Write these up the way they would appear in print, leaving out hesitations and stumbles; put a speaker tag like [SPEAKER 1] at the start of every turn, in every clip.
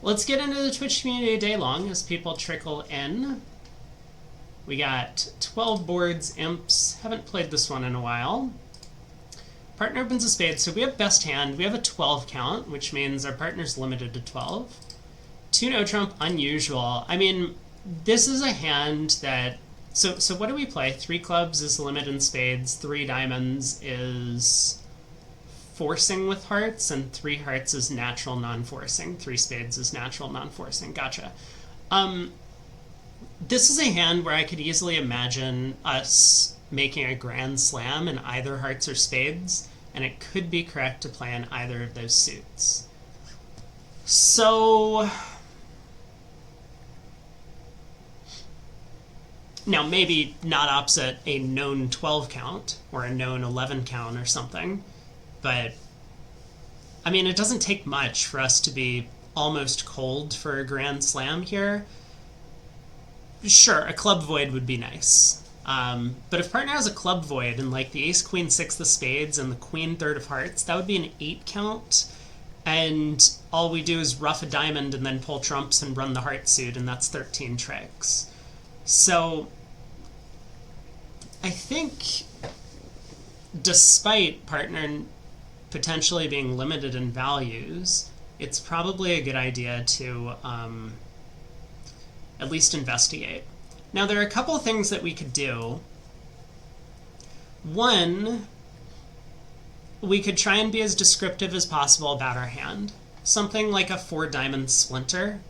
[SPEAKER 1] Let's get into the Twitch community day long as people trickle in. We got 12 boards, imps. Haven't played this one in a while. Partner opens a spade, so we have best hand. We have a 12 count, which means our partner's limited to 12. 2 no trump, unusual. I mean, this is a hand that... So what do we play? 3 clubs is the limit in spades. 3 diamonds is forcing with hearts, and 3 hearts is natural non-forcing. 3 spades is natural non-forcing. Gotcha. This is a hand where I could easily imagine us making a grand slam in either hearts or spades, and it could be correct to play in either of those suits. So... now, maybe not opposite a known 12 count or a known 11 count or something, but I mean, it doesn't take much for us to be almost cold for a grand slam here. Sure, a club void would be nice. But if partner has a club void and like the ace, queen, 6 of spades and the queen, 3rd of hearts, that would be an 8 count. And all we do is ruff a diamond and then pull trumps and run the heart suit, and that's 13 tricks. So I think despite partner potentially being limited in values, it's probably a good idea to at least investigate. Now, there are a couple of things that we could do. One, we could try and be as descriptive as possible about our hand. Something like a 4 diamond splinter.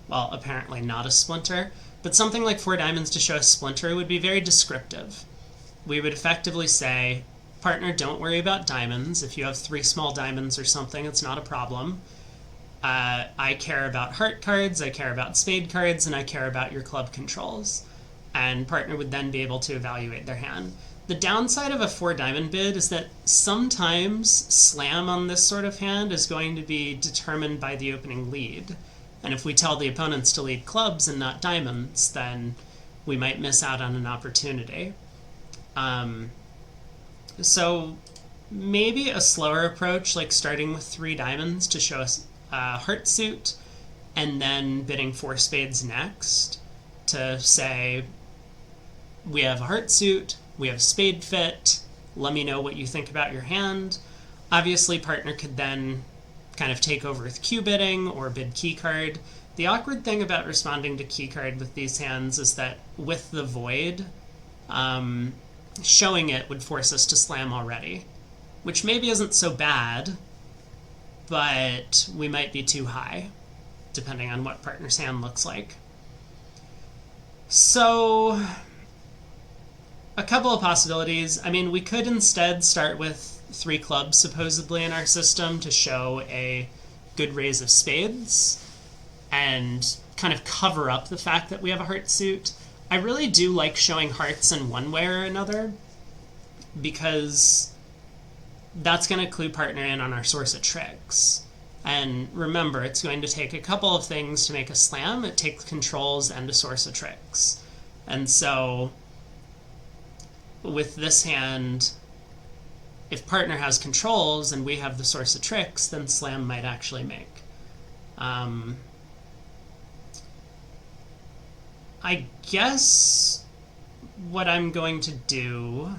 [SPEAKER 1] Well, apparently not a splinter, but something like 4 diamonds to show a splinter would be very descriptive. We would effectively say, partner, don't worry about diamonds. If you have 3 small diamonds or something, it's not a problem. I care about heart cards, I care about spade cards, and I care about your club controls. And partner would then be able to evaluate their hand. The downside of a 4 diamond bid is that sometimes slam on this sort of hand is going to be determined by the opening lead. And if we tell the opponents to lead clubs and not diamonds, then we might miss out on an opportunity. So maybe a slower approach, like starting with 3 diamonds to show us heart suit, and then bidding 4 spades next to say, we have a heart suit, we have spade fit, let me know what you think about your hand. Obviously, partner could then kind of take over with Q bidding or bid key card. The awkward thing about responding to key card with these hands is that with the void, showing it would force us to slam already, which maybe isn't so bad, but we might be too high, depending on what partner's hand looks like. So, a couple of possibilities. I mean, we could instead start with 3 clubs, supposedly, in our system to show a good raise of spades and kind of cover up the fact that we have a heart suit. I really do like showing hearts in one way or another, because that's going to clue partner in on our source of tricks. And remember, it's going to take a couple of things to make a slam. It takes controls and a source of tricks. And so with this hand, if partner has controls and we have the source of tricks, then slam might actually make. I guess what I'm going to do...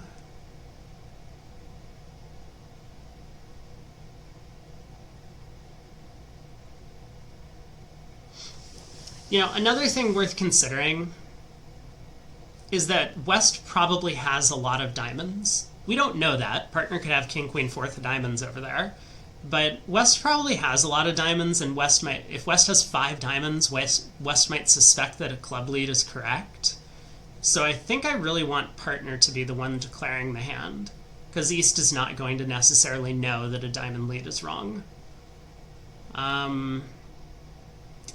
[SPEAKER 1] You know, another thing worth considering is that West probably has a lot of diamonds. We don't know that. Partner could have king, queen, 4th of diamonds over there. But West probably has a lot of diamonds, and West might, if West has 5 diamonds, West might suspect that a club lead is correct. So I think I really want partner to be the one declaring the hand, because East is not going to necessarily know that a diamond lead is wrong.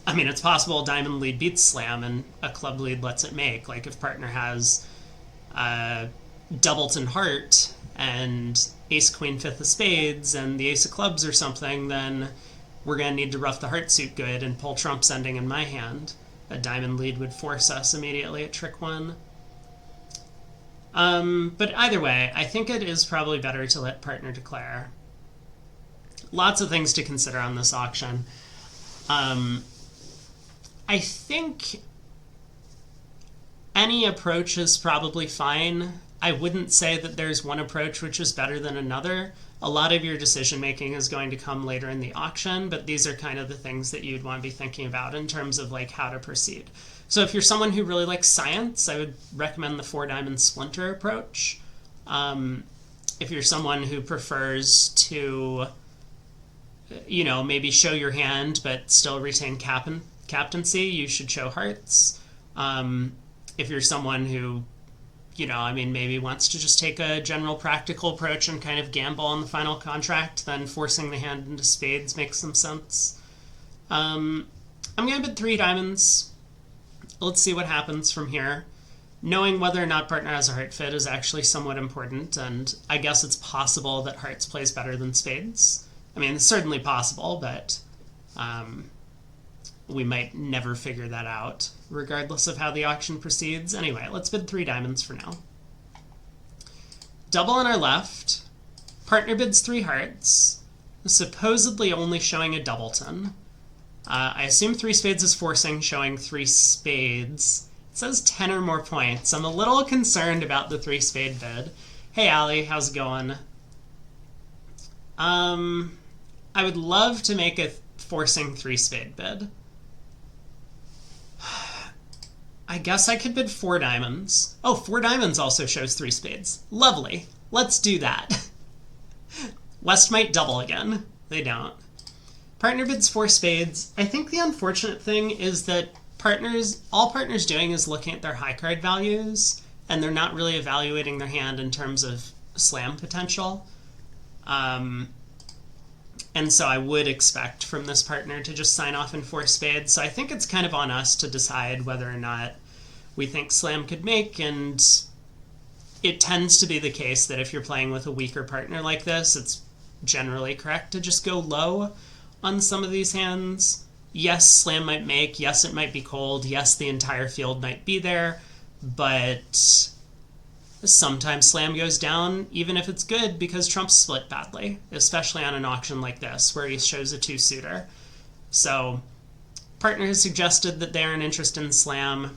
[SPEAKER 1] I mean, it's possible a diamond lead beats slam and a club lead lets it make. Like if partner has doubleton heart and ace, queen, 5th of spades and the ace of clubs or something, then we're going to need to rough the heart suit good and pull trumps ending in my hand. A diamond lead would force us immediately at trick 1. But either way, I think it is probably better to let partner declare. Lots of things to consider on this auction. I think any approach is probably fine. I wouldn't say that there's one approach which is better than another. A lot of your decision making is going to come later in the auction, but these are kind of the things that you'd want to be thinking about in terms of like how to proceed. So if you're someone who really likes science, I would recommend the 4-diamond splinter approach. If you're someone who prefers to, maybe show your hand but still retain captaincy, you should show hearts. If you're someone who, maybe wants to just take a general practical approach and kind of gamble on the final contract, then forcing the hand into spades makes some sense. I'm going to bid 3 diamonds. Let's see what happens from here. Knowing whether or not partner has a heart fit is actually somewhat important, and I guess it's possible that hearts plays better than spades. I mean, it's certainly possible, but we might never figure that out, regardless of how the auction proceeds. Anyway, let's bid 3 diamonds for now. Double on our left. Partner bids 3 hearts, supposedly only showing a doubleton. I assume 3 spades is forcing, showing 3 spades. It says 10 or more points. I'm a little concerned about the 3 spade bid. Hey, Allie, how's it going? I would love to make a forcing 3 spade bid. I guess I could bid 4 diamonds. Oh, 4 diamonds also shows 3 spades. Lovely. Let's do that. West might double again. They don't. Partner bids 4 spades. I think the unfortunate thing is that all partners doing is looking at their high card values, and they're not really evaluating their hand in terms of slam potential. And so I would expect from this partner to just sign off in 4 spades. So I think it's kind of on us to decide whether or not we think slam could make, and it tends to be the case that if you're playing with a weaker partner like this, it's generally correct to just go low on some of these hands. Yes, slam might make. Yes, it might be cold. Yes, the entire field might be there. But sometimes slam goes down, even if it's good, because trumps split badly, especially on an auction like this, where he shows a 2-suiter. So, partner has suggested that they're an interest in slam.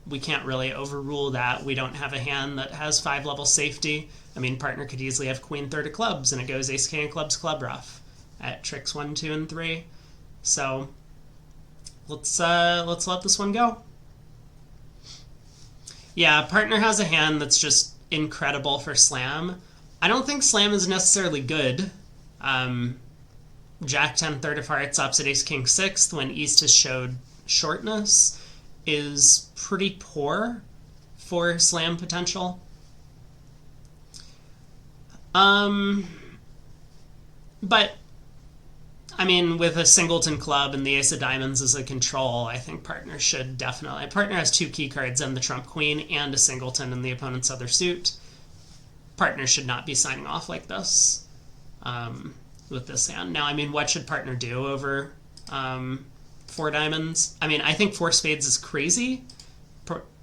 [SPEAKER 1] We can't really overrule that. We don't have a hand that has 5-level safety. I mean, partner could easily have queen third of clubs, and it goes ace king of clubs club rough at tricks 1, 2, and 3. So let's let this one go. Yeah, partner has a hand that's just incredible for slam. I don't think slam is necessarily good. Jack 10 third of hearts opposite ace king 6th when East has showed shortness is pretty poor for slam potential. But I mean, with a singleton club and the ace of diamonds as a control, I think partner should definitely... Partner has 2 key cards and the trump queen and a singleton in the opponent's other suit. Partner should not be signing off like this with this hand. Now, I mean, what should partner do over 4 diamonds? I mean, I think 4 spades is crazy.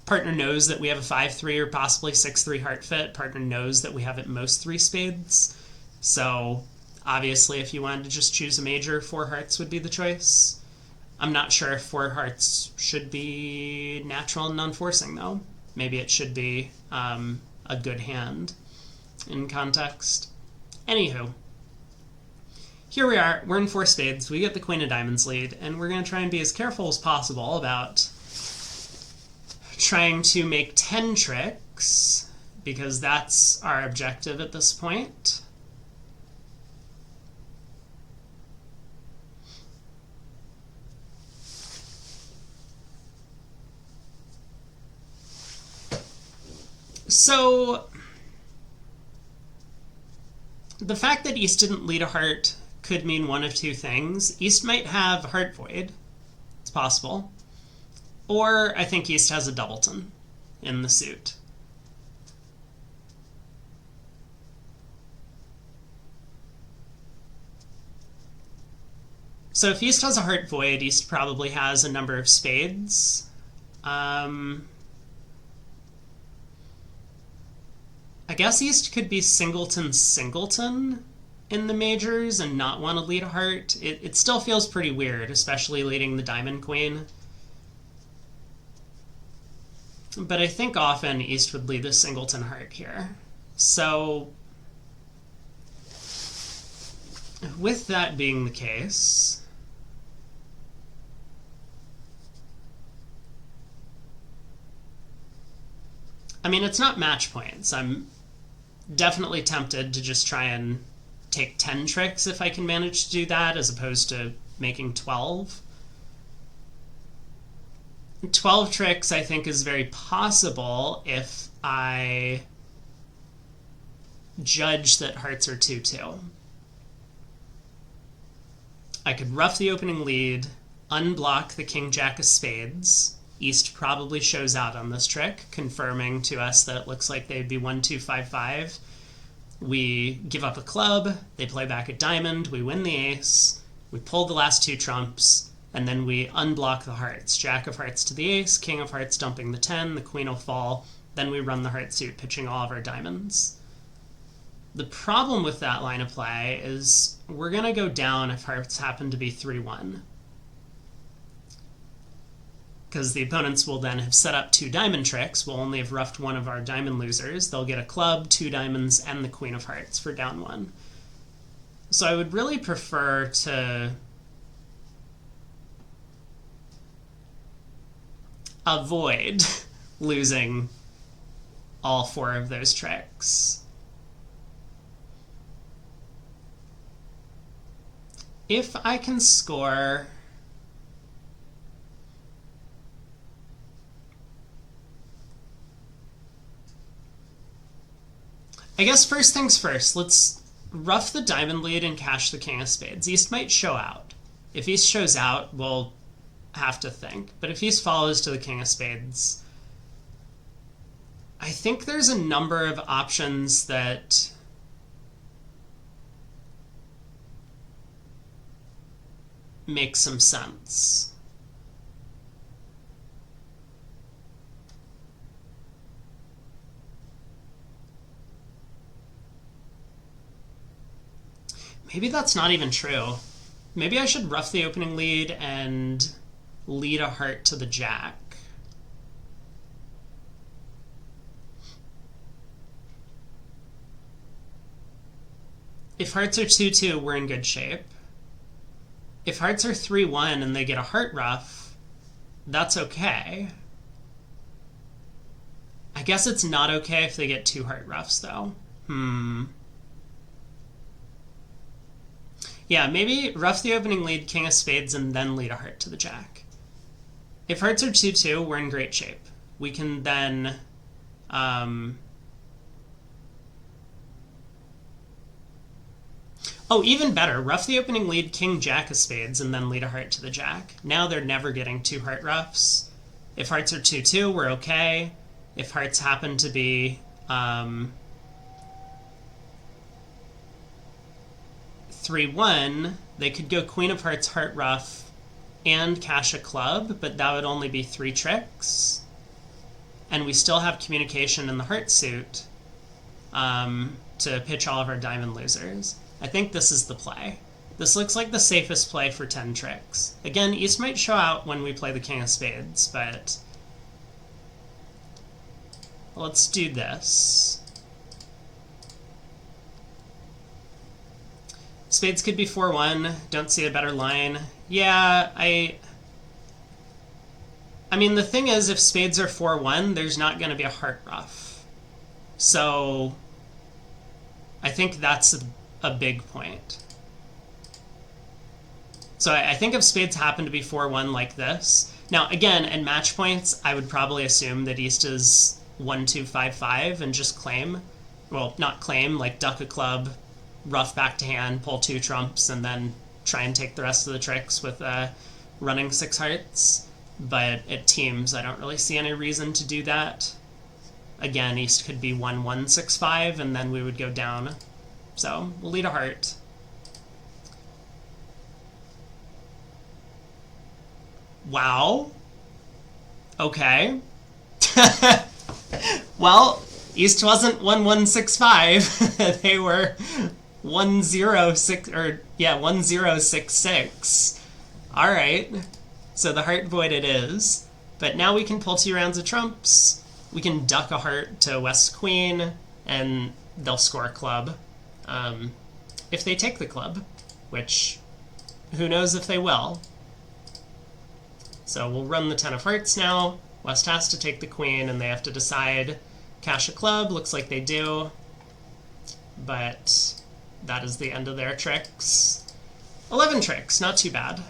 [SPEAKER 1] Partner knows that we have a 5-3 or possibly 6-3 heart fit. Partner knows that we have at most 3 spades. So... obviously, if you wanted to just choose a major, 4 hearts would be the choice. I'm not sure if 4 hearts should be natural and non-forcing, though. Maybe it should be a good hand in context. Anywho, here we are. We're in 4 spades. We get the queen of diamonds lead, and we're going to try and be as careful as possible about trying to make 10 tricks, because that's our objective at this point. So, the fact that East didn't lead a heart could mean one of 2 things. East might have heart void. It's possible. Or I think East has a doubleton in the suit. So if East has a heart void, East probably has a number of spades. I guess East could be singleton in the majors and not want to lead a heart. It still feels pretty weird, especially leading the diamond queen. But I think often East would lead the singleton heart here. So with that being the case, I mean, it's not match points. I'm definitely tempted to just try and take 10 tricks if I can manage to do that, as opposed to making 12. 12 tricks, I think, is very possible if I judge that hearts are 2-2. I could rough the opening lead, unblock the king-jack of spades. East probably shows out on this trick, confirming to us that it looks like they'd be 1-2-5-5. We give up a club, they play back a diamond, we win the ace, we pull the last 2 trumps, and then we unblock the hearts. Jack of hearts to the ace, king of hearts dumping the 10, the queen will fall, then we run the heart suit, pitching all of our diamonds. The problem with that line of play is we're going to go down if hearts happen to be 3-1. Because the opponents will then have set up 2 diamond tricks. We'll only have roughed one of our diamond losers. They'll get a club, 2 diamonds, and the queen of hearts for down 1. So I would really prefer to avoid losing all 4 of those tricks. If I can score I guess first things first, let's rough the diamond lead and cash the king of spades. East might show out. If East shows out, we'll have to think. But if East follows to the king of spades, I think there's a number of options that make some sense. Maybe that's not even true. Maybe I should rough the opening lead and lead a heart to the jack. If hearts are 2-2, we're in good shape. If hearts are 3-1 and they get a heart ruff, that's okay. I guess it's not okay if they get 2 heart ruffs, though. Yeah, maybe rough the opening lead, king of spades, and then lead a heart to the jack. If hearts are 2-2, we're in great shape. We can then oh, even better, rough the opening lead, king, jack of spades, and then lead a heart to the jack. Now they're never getting 2 heart ruffs. If hearts are 2-2, we're okay. If hearts happen to be 3-1, they could go queen of hearts, heart ruff, and cash a club, but that would only be 3 tricks. And we still have communication in the heart suit to pitch all of our diamond losers. I think this is the play. This looks like the safest play for 10 tricks. Again, East might show out when we play the king of spades, but let's do this. Spades could be 4-1. Don't see a better line. Yeah, I mean, the thing is, if spades are 4-1, there's not going to be a heart ruff. So I think that's a big point. So I think if spades happen to be 4-1 like this, now again, at match points, I would probably assume that East is 1-2-5-5 and just claim. Well, not claim, like duck a club, rough back to hand, pull 2 trumps, and then try and take the rest of the tricks with running 6 hearts. But at teams, I don't really see any reason to do that. Again, East could be 1-1-6-5, and then we would go down. So we'll lead a heart. Wow. Okay. Well, East wasn't 1-1-6-5. They were 1-0-6 or yeah, 1-0-6-6. All right. So the heart void it is. But now we can pull 2 rounds of trumps. We can duck a heart to West Queen, and they'll score a club. If they take the club, which who knows if they will. So we'll run the 10 of hearts now. West has to take the queen, and they have to decide cash a club. Looks like they do. But that is the end of their tricks. 11 tricks, not too bad.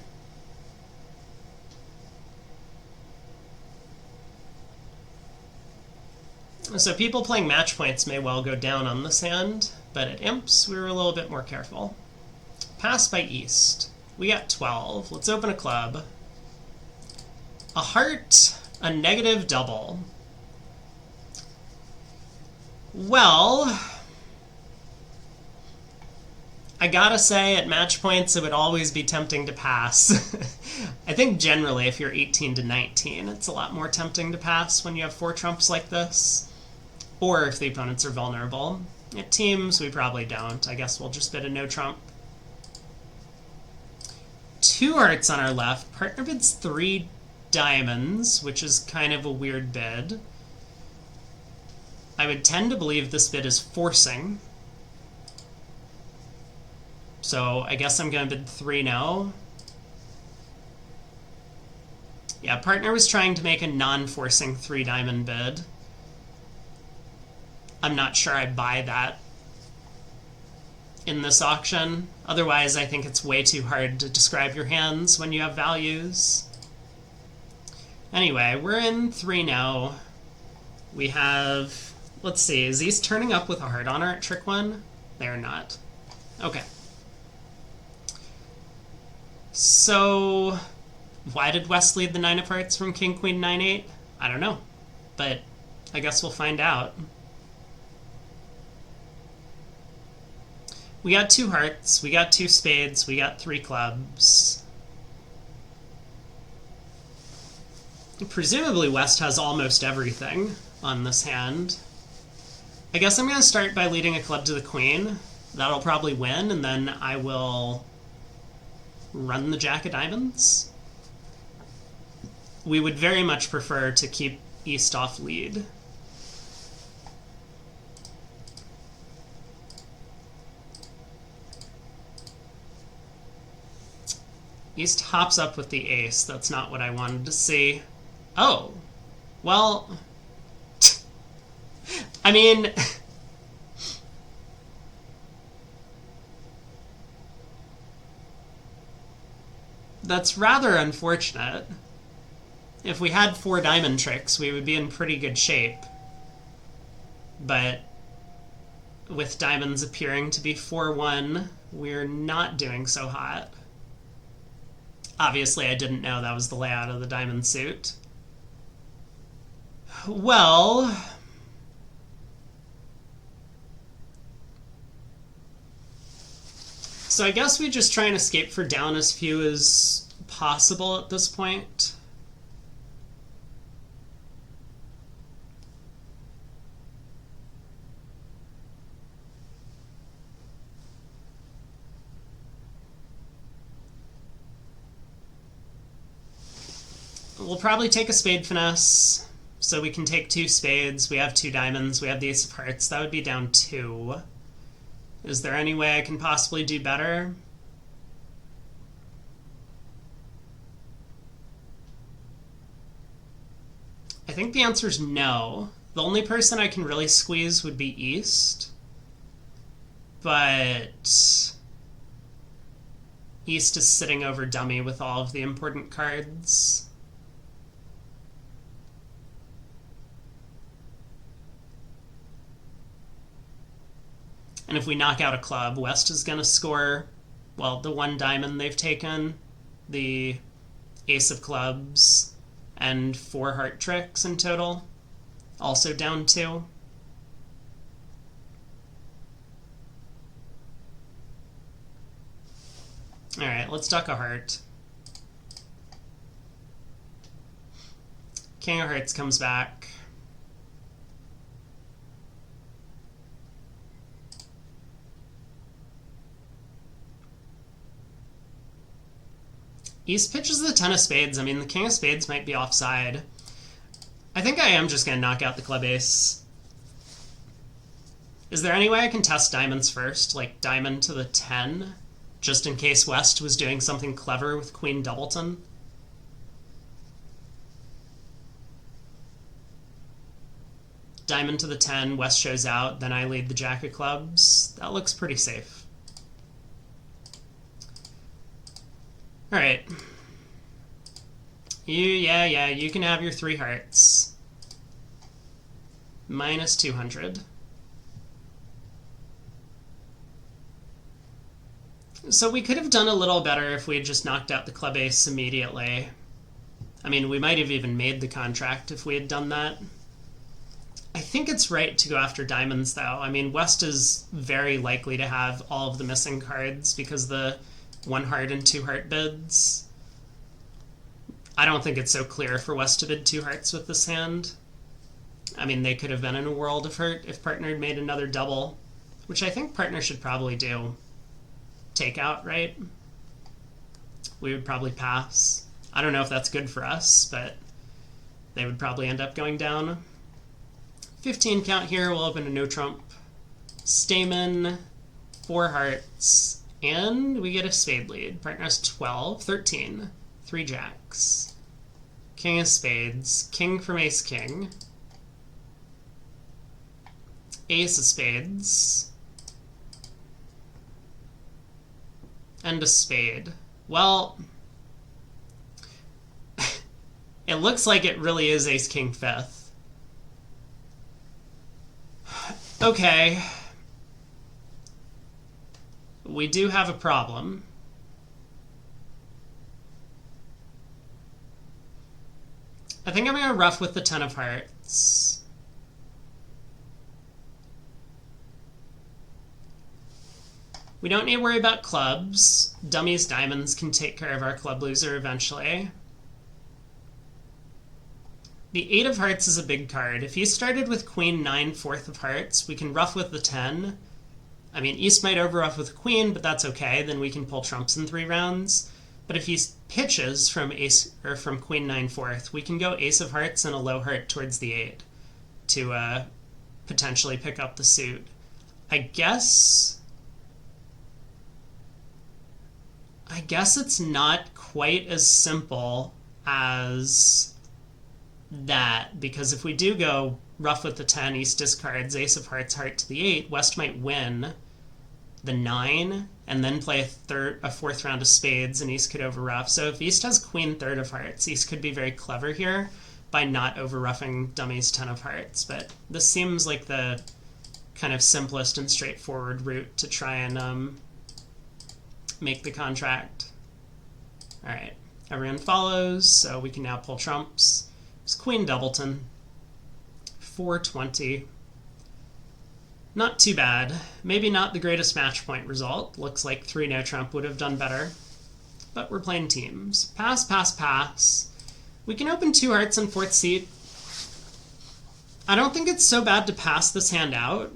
[SPEAKER 1] So people playing match points may well go down on this hand, but at imps we were a little bit more careful. Pass by East. We got 12. Let's open a club. A heart, a negative double. Well, I gotta say, at match points, it would always be tempting to pass. I think generally, if you're 18 to 19, it's a lot more tempting to pass when you have 4 trumps like this. Or if the opponents are vulnerable. At teams, we probably don't. I guess we'll just bid a no trump. 2 hearts on our left. Partner bids 3 diamonds, which is kind of a weird bid. I would tend to believe this bid is forcing. So I guess I'm going to bid 3 no. Yeah, partner was trying to make a non-forcing 3 diamond bid. I'm not sure I buy that in this auction. Otherwise, I think it's way too hard to describe your hands when you have values. Anyway, we're in 3 now. We have, let's see, is East turning up with a heart on her at trick 1? They're not. Okay. So, why did West lead the 9 of hearts from King, Queen, 9, 8? I don't know, but I guess we'll find out. We got 2 hearts, we got 2 spades, we got 3 clubs. Presumably West has almost everything on this hand. I guess I'm going to start by leading a club to the queen. That'll probably win, and then I will run the jack of diamonds. We would very much prefer to keep East off lead. East hops up with the ace. That's not what I wanted to see. Oh, well, I mean, that's rather unfortunate. If we had 4 diamond tricks, we would be in pretty good shape. But with diamonds appearing to be 4-1, we're not doing so hot. Obviously, I didn't know that was the layout of the diamond suit. Well, so I guess we just try and escape for down as few as possible at this point. We'll probably take a spade finesse, so we can take 2 spades. We have 2 diamonds. We have the ace of hearts. That would be down 2. Is there any way I can possibly do better? I think the answer is no. The only person I can really squeeze would be East. But East is sitting over dummy with all of the important cards. And if we knock out a club, West is going to score, well, the 1 diamond they've taken, the ace of clubs, and 4 heart tricks in total. Also down 2. Alright, let's duck a heart. King of hearts comes back. East pitches the 10 of spades. I mean, the king of spades might be offside. I think I am just going to knock out the club ace. Is there any way I can test diamonds first? Like diamond to the 10? Just in case West was doing something clever with Queen Doubleton? Diamond to the 10, West shows out, then I lead the Jack of clubs. That looks pretty safe. Alright. Yeah, you can have your 3 hearts. Minus 200. So we could have done a little better if we had just knocked out the club ace immediately. I mean, we might have even made the contract if we had done that. I think it's right to go after diamonds, though. I mean, West is very likely to have all of the missing cards because the 1 heart and 2 heart bids. I don't think it's so clear for West to bid 2 hearts with this hand. I mean, they could have been in a world of hurt if partner had made another double, which I think partner should probably do. Take out, right? We would probably pass. I don't know if that's good for us, but they would probably end up going down. 15 count here, we'll open a no trump. Stamen, 4 hearts, and we get a spade lead. Partner has 12, 13, 3 jacks. King of spades, king from ace king. Ace of spades. And a spade. Well, it looks like it really is ace king 5th. Okay. We do have a problem. I think I'm going to ruff with the 10 of hearts. We don't need to worry about clubs. Dummies diamonds can take care of our club loser eventually. The 8 of hearts is a big card. If he started with queen 9, 4th of hearts, we can ruff with the 10. I mean, East might overruff with queen, but that's okay. Then we can pull trumps in 3 rounds. But if he pitches from ace or from queen 9, 4th, we can go ace of hearts and a low heart towards the 8 to potentially pick up the suit. I guess it's not quite as simple as that, because if we do go ruff with the 10, East discards ace of hearts, heart to the 8, West might win the 9 and then play a 4th round of spades and East could overruff. So if East has queen 3rd of hearts, East could be very clever here by not overruffing dummy's 10 of hearts. But this seems like the kind of simplest and straightforward route to try and make the contract. All right, everyone follows, so we can now pull trumps. It's Queen Doubleton, 420. Not too bad. Maybe not the greatest match point result. Looks like 3 no trump would have done better. But we're playing teams. Pass, pass, pass. We can open 2 hearts and 4th seat. I don't think it's so bad to pass this hand out.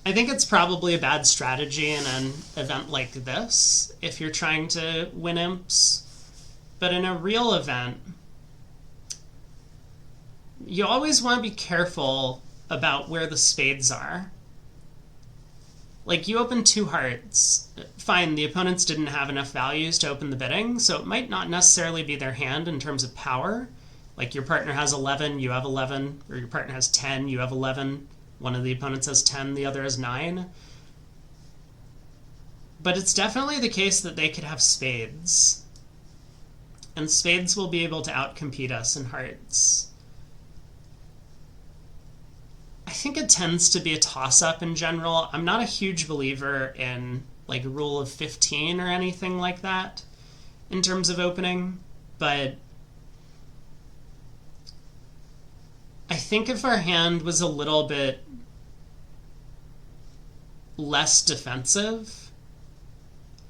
[SPEAKER 1] I think it's probably a bad strategy in an event like this if you're trying to win imps. But in a real event, you always want to be careful about where the spades are. Like, you open 2 hearts. Fine, the opponents didn't have enough values to open the bidding, so it might not necessarily be their hand in terms of power. Like, your partner has 11, you have 11, or your partner has 10, you have 11. One of the opponents has 10, the other has 9. But it's definitely the case that they could have spades. And spades will be able to outcompete us in hearts. I think it tends to be a toss-up in general. I'm not a huge believer in like a rule of 15 or anything like that in terms of opening, but I think if our hand was a little bit less defensive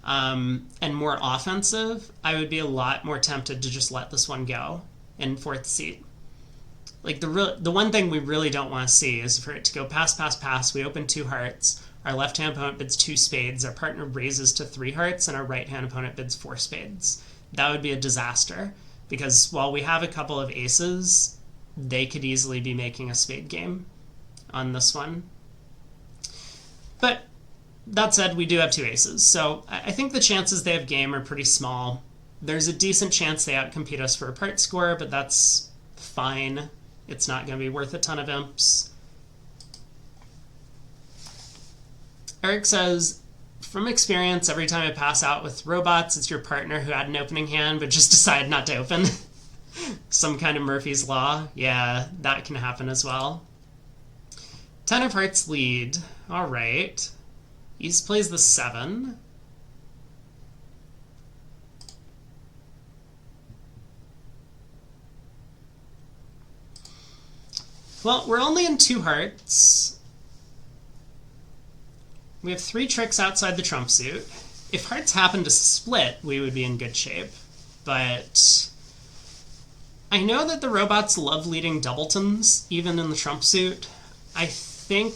[SPEAKER 1] and more offensive, I would be a lot more tempted to just let this one go in 4th seat. Like, the one thing we really don't want to see is for it to go pass, pass, pass. We open 2 hearts. Our left-hand opponent bids 2 spades. Our partner raises to 3 hearts, and our right-hand opponent bids 4 spades. That would be a disaster, because while we have a couple of aces, they could easily be making a spade game on this one. But that said, we do have two aces, so I think the chances they have game are pretty small. There's a decent chance they outcompete us for a part score, but that's fine. It's not going to be worth a ton of imps. Eric says, from experience, every time I pass out with robots, it's your partner who had an opening hand but just decided not to open. Some kind of Murphy's Law. Yeah, that can happen as well. 10 of hearts lead. All right. East plays the 7. Well, we're only in 2 hearts. We have 3 tricks outside the trump suit. If hearts happen to split, we would be in good shape. But I know that the robots love leading doubletons, even in the trump suit. I think,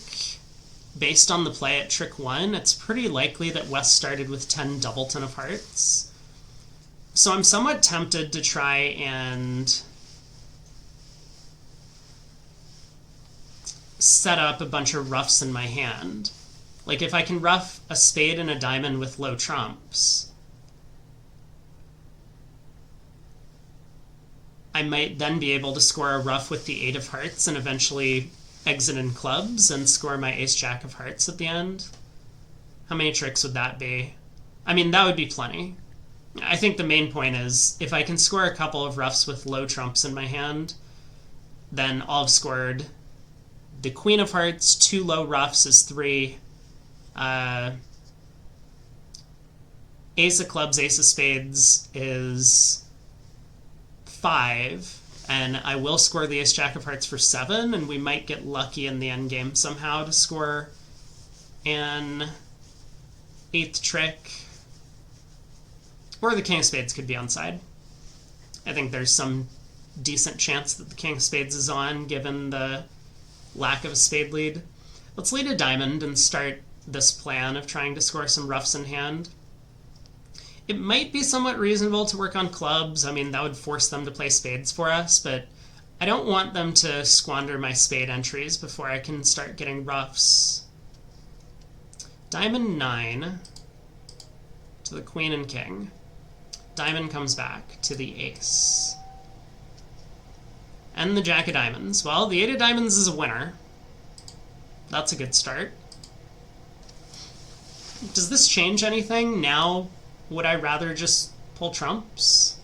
[SPEAKER 1] based on the play at trick 1, it's pretty likely that West started with 10 doubleton of hearts. So I'm somewhat tempted to try and set up a bunch of ruffs in my hand. Like, if I can ruff a spade and a diamond with low trumps, I might then be able to score a ruff with the 8 of hearts and eventually exit in clubs and score my ace-jack of hearts at the end. How many tricks would that be? I mean, that would be plenty. I think the main point is, if I can score a couple of ruffs with low trumps in my hand, then I'll have scored the queen of hearts, 2 low ruffs is 3, ace of clubs, ace of spades is 5, and I will score the ace-jack of hearts for 7, and we might get lucky in the endgame somehow to score an 8th trick. Or the king of spades could be onside. I think there's some decent chance that the king of spades is on, given the lack of a spade lead. Let's lead a diamond and start this plan of trying to score some ruffs in hand. It might be somewhat reasonable to work on clubs. I mean, that would force them to play spades for us, but I don't want them to squander my spade entries before I can start getting ruffs. Diamond 9 to the queen and king. Diamond comes back to the ace. And the jack of diamonds. Well, the 8 of diamonds is a winner. That's a good start. Does this change anything? Now, would I rather just pull trumps?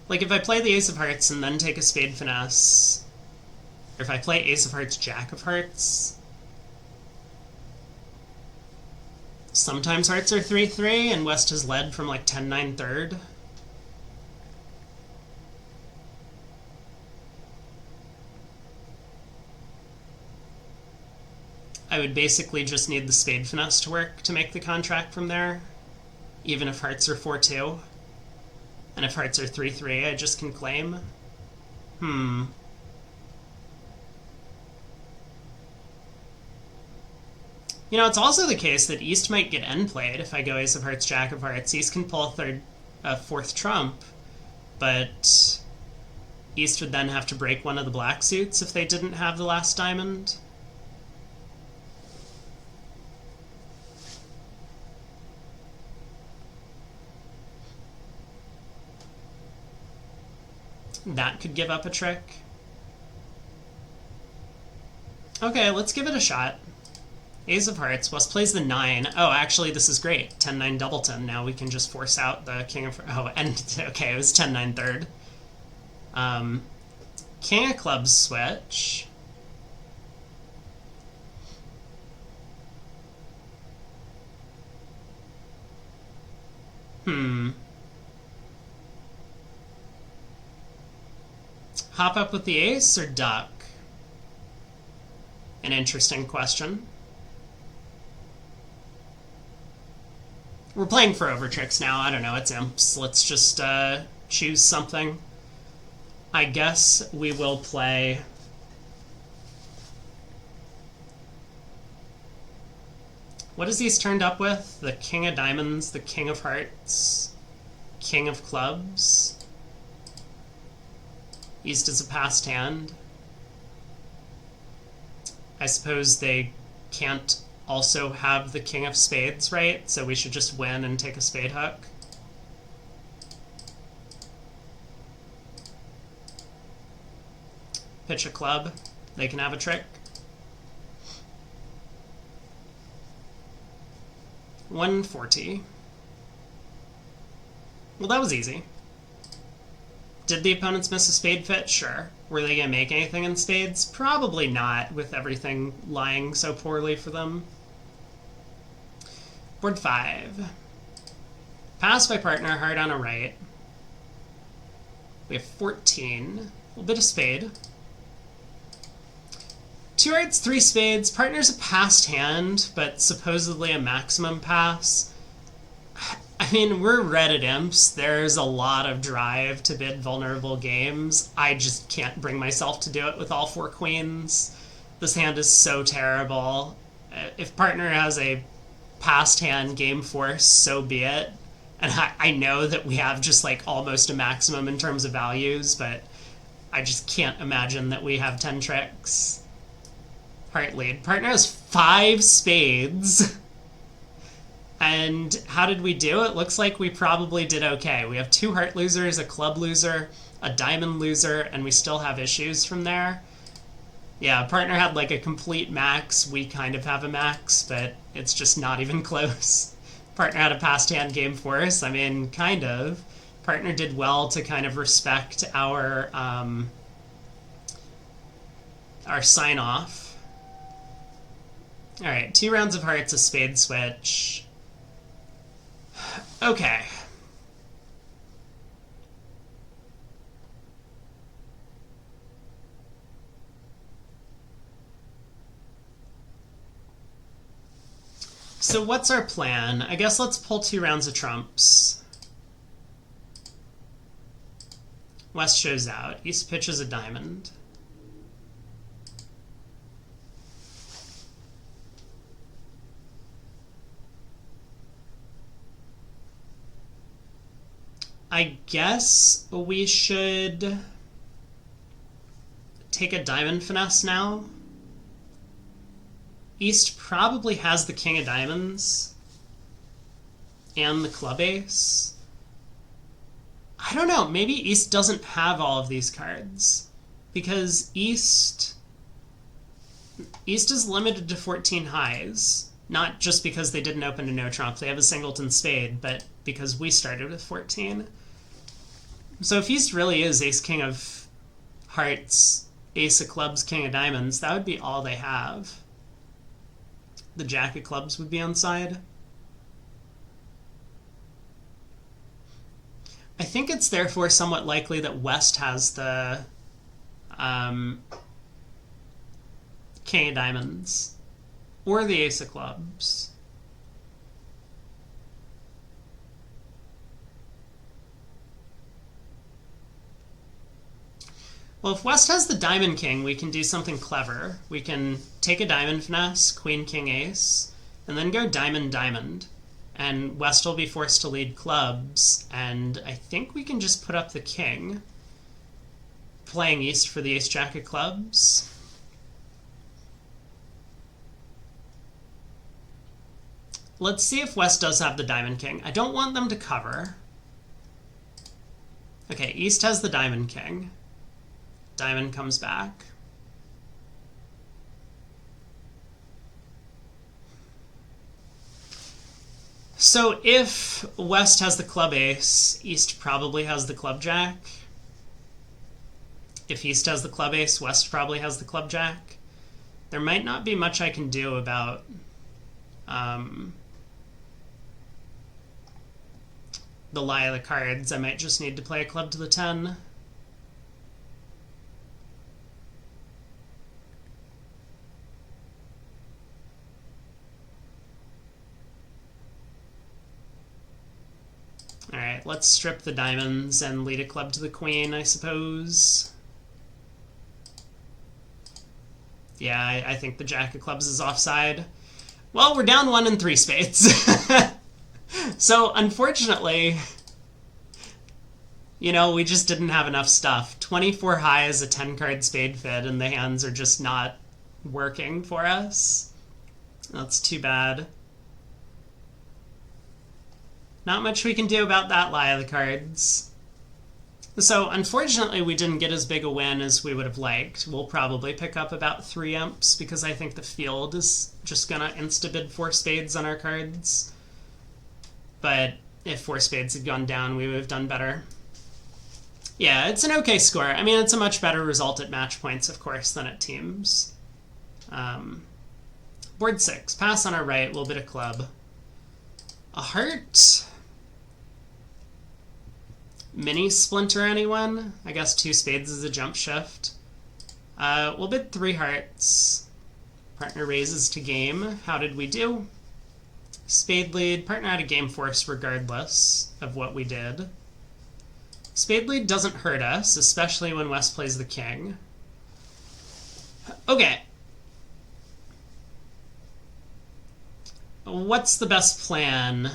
[SPEAKER 1] Like, if I play the ace of hearts and then take a spade finesse, or if I play ace of hearts, jack of hearts, sometimes hearts are 3-3, and West has led from like 10-9 third. I would basically just need the spade finesse to work to make the contract from there, even if hearts are 4-2. And if hearts are 3-3, I just can claim. You know, it's also the case that East might get end played if I go ace of hearts, jack of hearts. East can pull a 4th trump, but East would then have to break one of the black suits if they didn't have the last diamond. That could give up a trick. Okay, let's give it a shot. Ace of hearts. West plays the 9. Oh, actually, this is great. 10-9 doubleton. Now we can just force out the king of... Oh, and... Okay, it was 10-9 third. King of clubs switch. Hop up with the ace or duck? An interesting question. We're playing for over tricks now. I don't know, it's imps. Let's just choose something. I guess we will play What is East turned up with? The king of diamonds, the king of hearts, king of clubs. East is a passed hand. I suppose they can't also have the king of spades, right? So we should just win and take a spade hook. Pitch a club. They can have a trick. 140. Well, that was easy. Did the opponents miss a spade fit? Sure. Were they going to make anything in spades? Probably not, with everything lying so poorly for them. Board 5. Pass by partner, hard on a right. We have 14. A little bit of spade. 2 hearts, 3 spades. Partner's a passed hand, but supposedly a maximum pass. I mean, we're Reddit imps. There's a lot of drive to bid vulnerable games. I just can't bring myself to do it with all 4 queens. This hand is so terrible. If partner has a passed hand game force, so be it. And I know that we have just like almost a maximum in terms of values, but I just can't imagine that we have 10 tricks. Heart lead. Partner has 5 spades. And how did we do? It looks like we probably did okay. We have 2 heart losers, a club loser, a diamond loser, and we still have issues from there. Yeah, partner had like a complete max. We kind of have a max, but it's just not even close. Partner had a passed hand game for us. I mean, kind of. Partner did well to kind of respect our sign-off. All right, 2 rounds of hearts, a spade switch. Okay. So what's our plan? I guess let's pull 2 rounds of trumps. West shows out. East pitches a diamond. I guess we should take a diamond finesse now. East probably has the king of diamonds and the club ace. I don't know, maybe East doesn't have all of these cards because East is limited to 14 highs. Not just because they didn't open to no trump. They have a singleton spade, but because we started with 14. So if East really is ace king of hearts, ace of clubs, king of diamonds, that would be all they have. The jack of clubs would be on side. I think it's therefore somewhat likely that West has the king of diamonds. Or the ace of clubs. Well, if West has the diamond king, we can do something clever. We can take a diamond finesse, queen, king, ace, and then go diamond, diamond. And West will be forced to lead clubs, and I think we can just put up the king, playing East for the ace, jack of clubs. Let's see if West does have the diamond king. I don't want them to cover. Okay, East has the diamond king. Diamond comes back. So if West has the club ace, East probably has the club jack. If East has the club ace, West probably has the club jack. There might not be much I can do about the lie of the cards. I might just need to play a club to the 10. Alright, let's strip the diamonds and lead a club to the queen, I suppose. Yeah, I think the jack of clubs is offside. Well, we're down 1 and 3 spades. So, unfortunately, you know, we just didn't have enough stuff. 24 high is a 10-card spade fid, and the hands are just not working for us. That's too bad. Not much we can do about that lie of the cards. So, unfortunately, we didn't get as big a win as we would have liked. We'll probably pick up about 3 imps, because I think the field is just gonna insta-bid 4 spades on our cards. But if 4 spades had gone down, we would have done better. Yeah, it's an okay score. I mean, it's a much better result at match points, of course, than at teams. Board 6. Pass on our right, a little bit of club. A heart. Mini splinter, anyone? I guess 2 spades is a jump shift. We'll bid 3 hearts. Partner raises to game. How did we do? Spade lead. Partner had a game force regardless of what we did. Spade lead doesn't hurt us, especially when West plays the king. Okay. What's the best plan?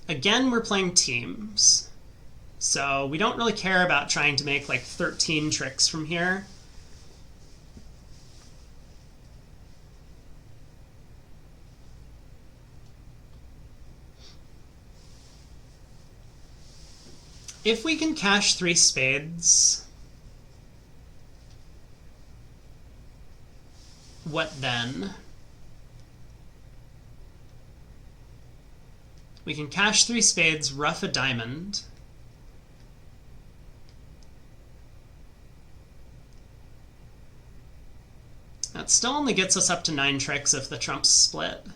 [SPEAKER 1] Again, we're playing teams. So we don't really care about trying to make like 13 tricks from here. If we can cash 3 spades, what then? We can cash 3 spades, ruff a diamond. That still only gets us up to 9 tricks if the trumps split.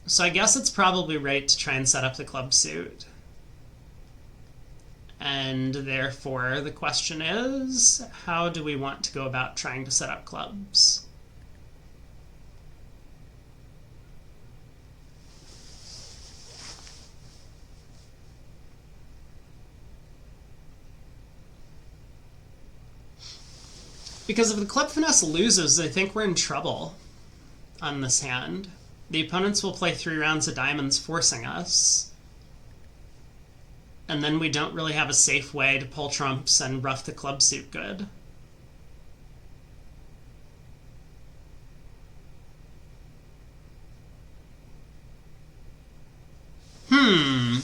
[SPEAKER 1] So I guess it's probably right to try and set up the club suit. And therefore, the question is, how do we want to go about trying to set up clubs? Because if the club finesse loses, I think we're in trouble on this hand. The opponents will play 3 rounds of diamonds, forcing us. And then we don't really have a safe way to pull trumps and ruff the club suit good. A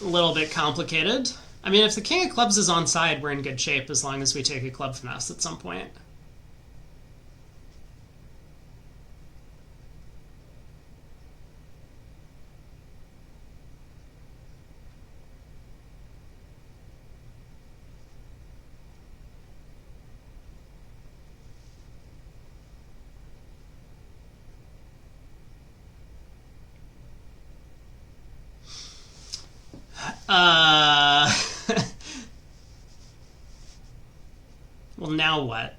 [SPEAKER 1] little bit complicated. I mean, if the king of clubs is onside, we're in good shape as long as we take a club finesse at some point. Well, now what?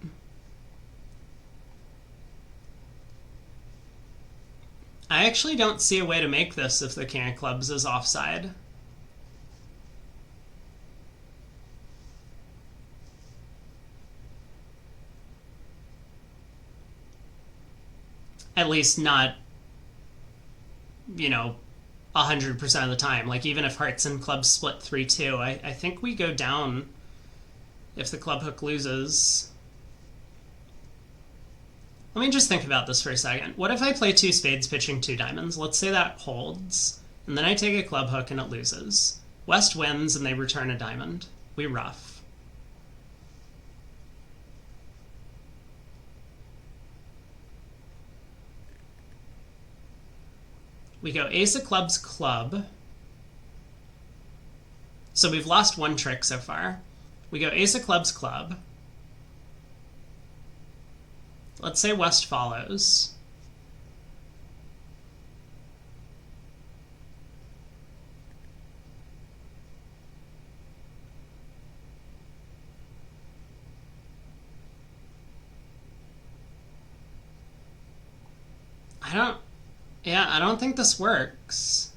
[SPEAKER 1] I actually don't see a way to make this if the king of clubs is offside. At least not, you know, 100% of the time. Like, even if hearts and clubs split 3-2, I think we go down if the club hook loses. Let me just think about this for a second. What if I play 2 spades pitching 2 diamonds? Let's say that holds, and then I take a club hook and it loses. West wins and they return a diamond. We ruff. We go ace of clubs, club. So we've lost 1 trick so far. We go ace of clubs, club. Let's say West follows. I don't think this works.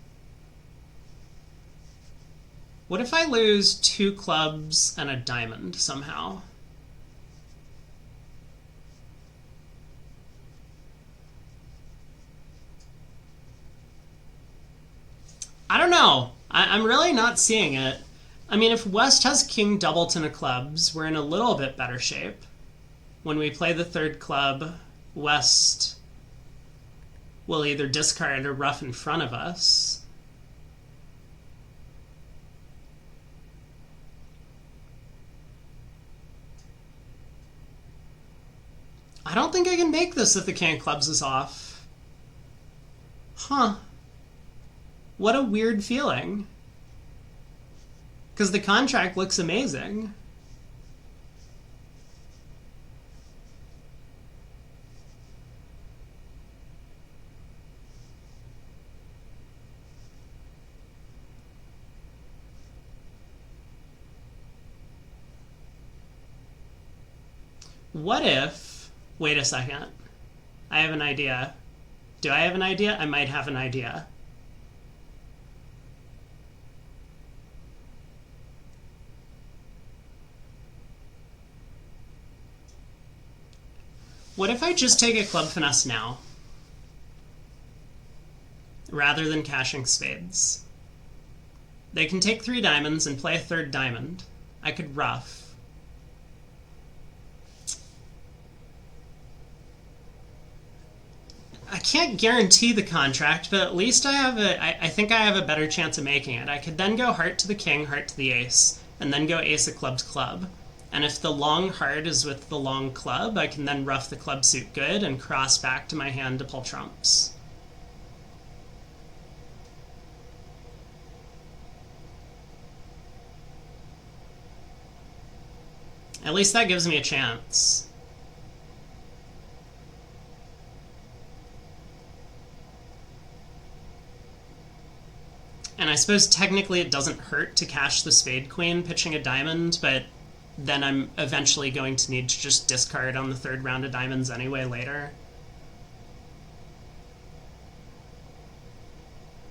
[SPEAKER 1] What if I lose 2 clubs and a diamond somehow? I don't know. I'm really not seeing it. I mean, if West has King Doubleton of clubs, we're in a little bit better shape. When we play the third club, West will either discard or ruff in front of us. I don't think I can make this if the King of Clubs is off. Huh. What a weird feeling. Because the contract looks amazing. What if... Wait a second. I have an idea. Do I have an idea? I might have an idea. What if I just take a club finesse now? Rather than cashing spades. They can take 3 diamonds and play a 3rd diamond. I could ruff. I can't guarantee the contract, but at least I think I have a better chance of making it. I could then go heart to the king, heart to the ace, and then go ace of clubs club. And if the long heart is with the long club, I can then ruff the club suit good and cross back to my hand to pull trumps. At least that gives me a chance. And I suppose technically it doesn't hurt to cash the spade queen pitching a diamond, but then I'm eventually going to need to just discard on the 3rd round of diamonds anyway later.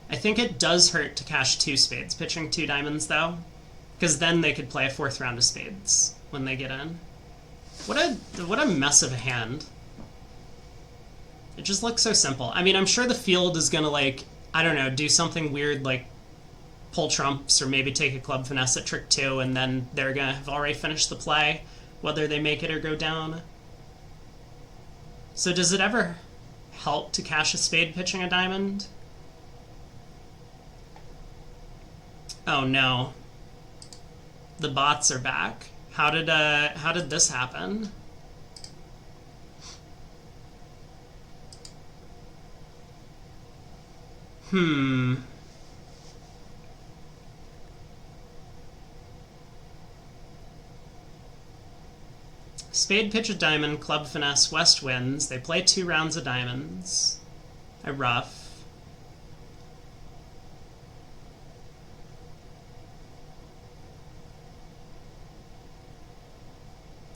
[SPEAKER 1] I think it does hurt to cash 2 spades pitching 2 diamonds though, because then they could play a 4th round of spades when they get in. What a mess of a hand. It just looks so simple. I mean, I'm sure the field is gonna, like, I don't know, do something weird like pull trumps or maybe take a club finesse at trick 2, and then they're gonna have already finished the play, whether they make it or go down. So does it ever help to cash a spade pitching a diamond? Oh no. The bots are back. How did this happen? Spade pitch a diamond, club finesse, West wins. They play 2 rounds of diamonds. I ruff.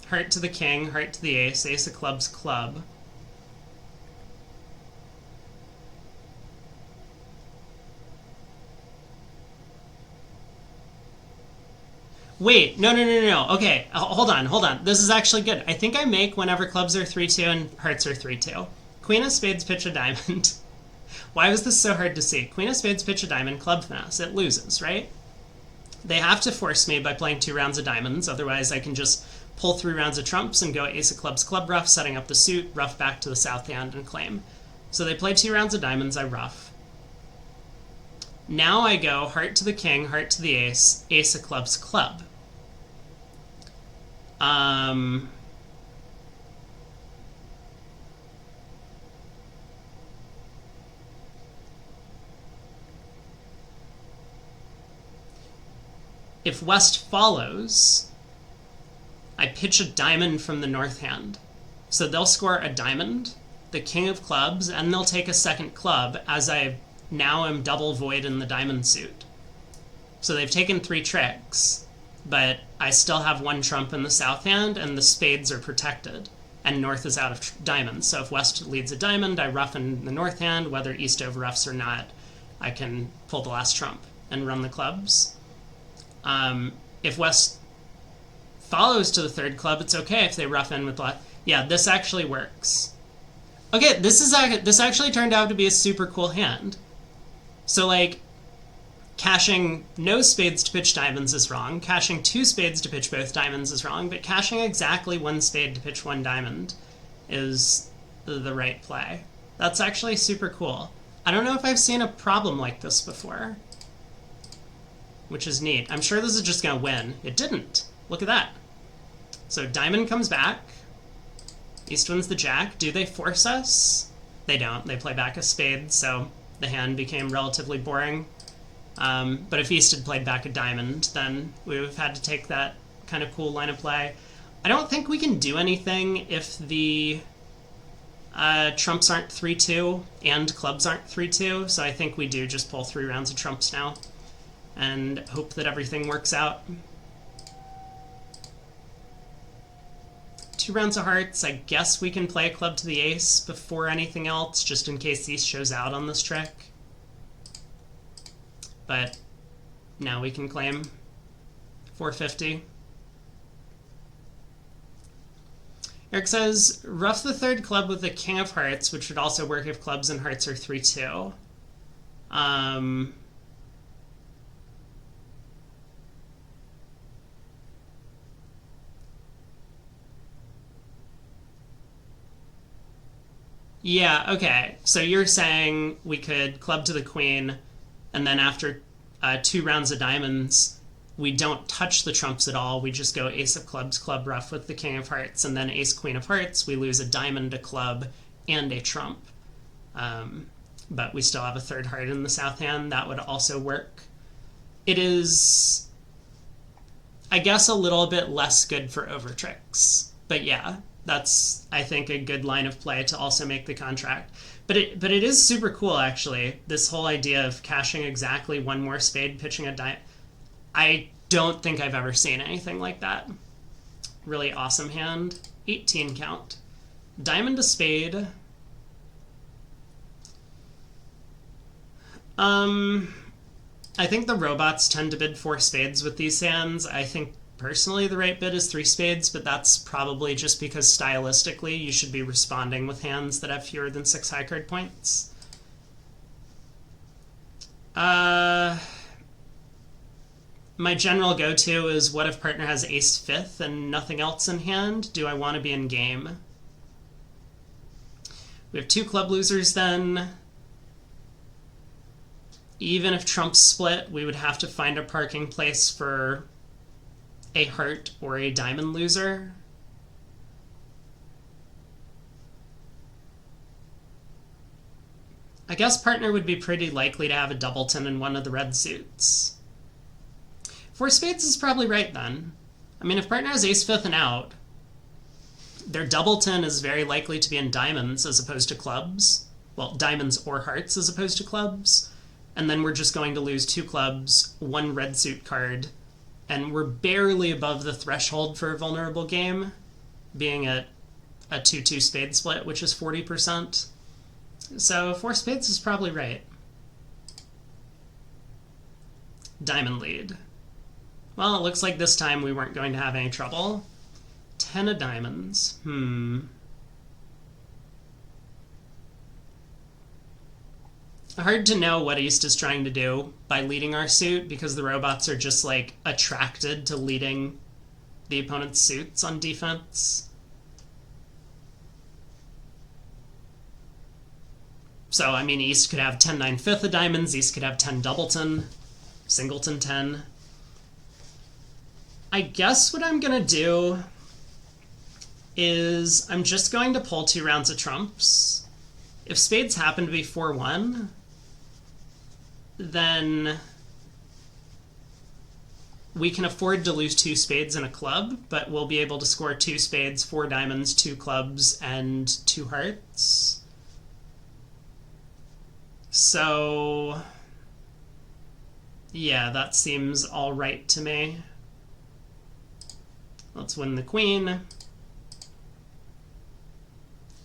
[SPEAKER 1] Heart to the king, heart to the ace, ace of clubs, club. Wait, no. Okay, hold on. This is actually good. I think I make whenever clubs are 3-2 and hearts are 3-2. Queen of spades pitch a diamond. Why was this so hard to see? Queen of spades pitch a diamond, club finesse. It loses, right? They have to force me by playing 2 rounds of diamonds, otherwise I can just pull 3 rounds of trumps and go ace of clubs, club ruff, setting up the suit, ruff back to the south hand and claim. So they play 2 rounds of diamonds, I ruff. Now I go heart to the king, heart to the ace, ace of clubs, club. If West follows, I pitch a diamond from the north hand. So they'll score a diamond, the king of clubs, and they'll take a second club as I now am double void in the diamond suit. So they've taken 3 tricks, but I still have 1 trump in the south hand, and the spades are protected, and north is out of diamonds. So if West leads a diamond, I ruff in the north hand. Whether East overruffs or not, I can pull the last trump and run the clubs. If West follows to the third club, it's okay if they rough in with black. Yeah, this actually works. Okay, this actually turned out to be a super cool hand. So, like, cashing no spades to pitch diamonds is wrong. Cashing 2 spades to pitch both diamonds is wrong. But cashing exactly 1 spade to pitch 1 diamond is the right play. That's actually super cool. I don't know if I've seen a problem like this before, which is neat. I'm sure this is just going to win. It didn't. Look at that. So diamond comes back. East wins the jack. Do they force us? They don't. They play back a spade, so the hand became relatively boring. But if East had played back a diamond, then we would have had to take that kind of cool line of play. I don't think we can do anything if the trumps aren't 3-2 and clubs aren't 3-2, so I think we do just pull 3 rounds of trumps now and hope that everything works out. 2 rounds of hearts. I guess we can play a club to the ace before anything else, just in case East shows out on this trick. But now we can claim 450. Eric says, rough the third club with the king of hearts, which would also work if clubs and hearts are 3-2. Yeah, okay. So you're saying we could club to the queen, and then after 2 rounds of diamonds, we don't touch the trumps at all. We just go ace of clubs, club rough with the king of hearts, and then ace queen of hearts. We lose a diamond, a club, and a trump. But we still have a third heart in the south hand. That would also work. It is, I guess, a little bit less good for over tricks. But yeah, that's, I think, a good line of play to also make the contract. But it is super cool, actually, this whole idea of cashing exactly 1 more spade, pitching a diamond. I don't think I've ever seen anything like that. Really awesome hand. 18 count. Diamond to spade. I think the robots tend to bid 4 spades with these hands. I think personally the right bid is 3 spades, but that's probably just because stylistically you should be responding with hands that have fewer than 6 high card points. My general go-to is, what if partner has ace 5th and nothing else in hand? Do I want to be in game? We have 2 club losers then. Even if trumps split, we would have to find a parking place for a heart or a diamond loser. I guess partner would be pretty likely to have a doubleton in one of the red suits. 4 spades is probably right then. I mean, if partner has ace 5th and out, their doubleton is very likely to be in diamonds as opposed to clubs. Well, diamonds or hearts as opposed to clubs. And then we're just going to lose 2 clubs, 1 red suit card, and we're barely above the threshold for a vulnerable game, being a 2-2 spade split, which is 40%. So 4 spades is probably right. Diamond lead. Well, it looks like this time we weren't going to have any trouble. 10 of diamonds. Hard to know what East is trying to do by leading our suit, because the robots are just, like, attracted to leading the opponent's suits on defense. So, I mean, East could have 10-9 5th of diamonds, East could have 10 doubleton, singleton 10. I guess what I'm going to do is I'm just going to pull 2 rounds of trumps. If spades happen to be 4-1, then we can afford to lose 2 spades and a club, but we'll be able to score 2 spades, 4 diamonds, 2 clubs, and 2 hearts. So, yeah, that seems all right to me. Let's win the queen.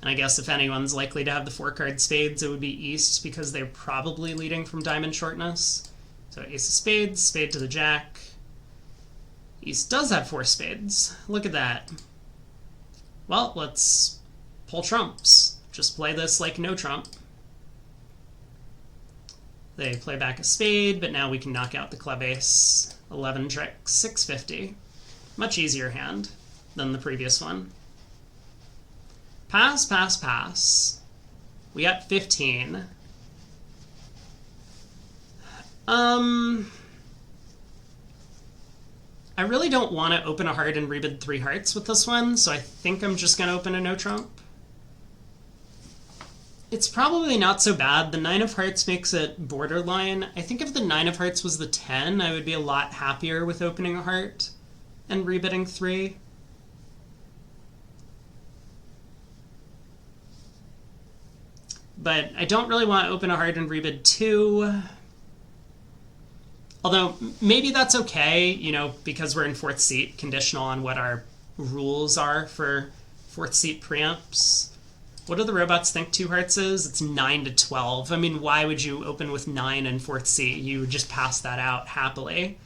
[SPEAKER 1] And I guess if anyone's likely to have the 4-card spades, it would be East, because they're probably leading from diamond shortness. So ace of spades, spade to the jack. East does have 4 spades. Look at that. Well, let's pull trumps. Just play this like no trump. They play back a spade, but now we can knock out the club ace. 11 tricks, 650. Much easier hand than the previous one. Pass, pass, pass. We got 15. I really don't want to open a heart and rebid 3 hearts with this one, so I think I'm just going to open a no trump. It's probably not so bad. The 9 of hearts makes it borderline. I think if the 9 of hearts was the 10, I would be a lot happier with opening a heart and rebidding 3. But I don't really want to open a heart and rebid 2. Although, maybe that's okay, you know, because we're in 4th seat, conditional on what our rules are for 4th seat preamps. What do the robots think 2 hearts is? It's 9 to 12. I mean, why would you open with 9 in 4th seat? You would just pass that out happily.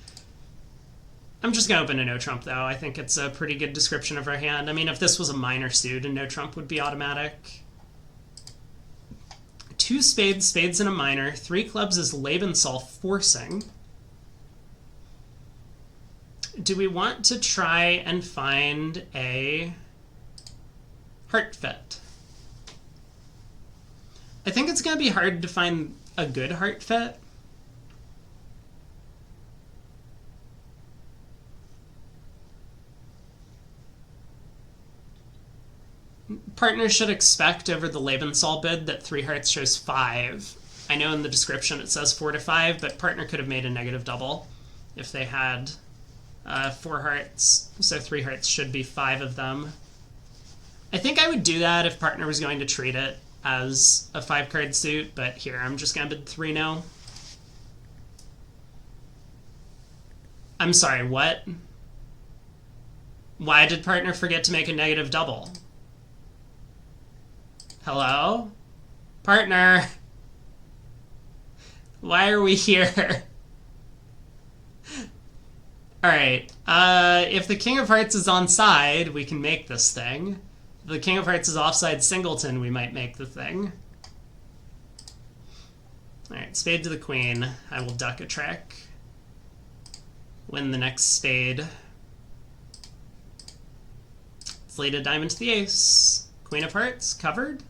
[SPEAKER 1] I'm just going to open a no trump, though. I think it's a pretty good description of our hand. I mean, if this was a minor suit, a no trump would be automatic. 2 spades, spades in a minor. 3 clubs is Lebensal forcing. Do we want to try and find a heart fit? I think it's going to be hard to find a good heart fit. Partner should expect over the Lebensal bid that 3 hearts shows 5. I know in the description it says 4 to 5, but partner could have made a negative double if they had 4 hearts, so 3 hearts should be 5 of them. I think I would do that if partner was going to treat it as a 5-card suit, but here, I'm just going to bid 3 now. I'm sorry, what? Why did partner forget to make a negative double? Hello? Partner! Why are we here? Alright, if the King of Hearts is onside, we can make this thing. If the King of Hearts is offside singleton, we might make the thing. Alright, spade to the queen. I will duck a trick. Win the next spade. Let's lead a diamond to the ace. Queen of Hearts, covered.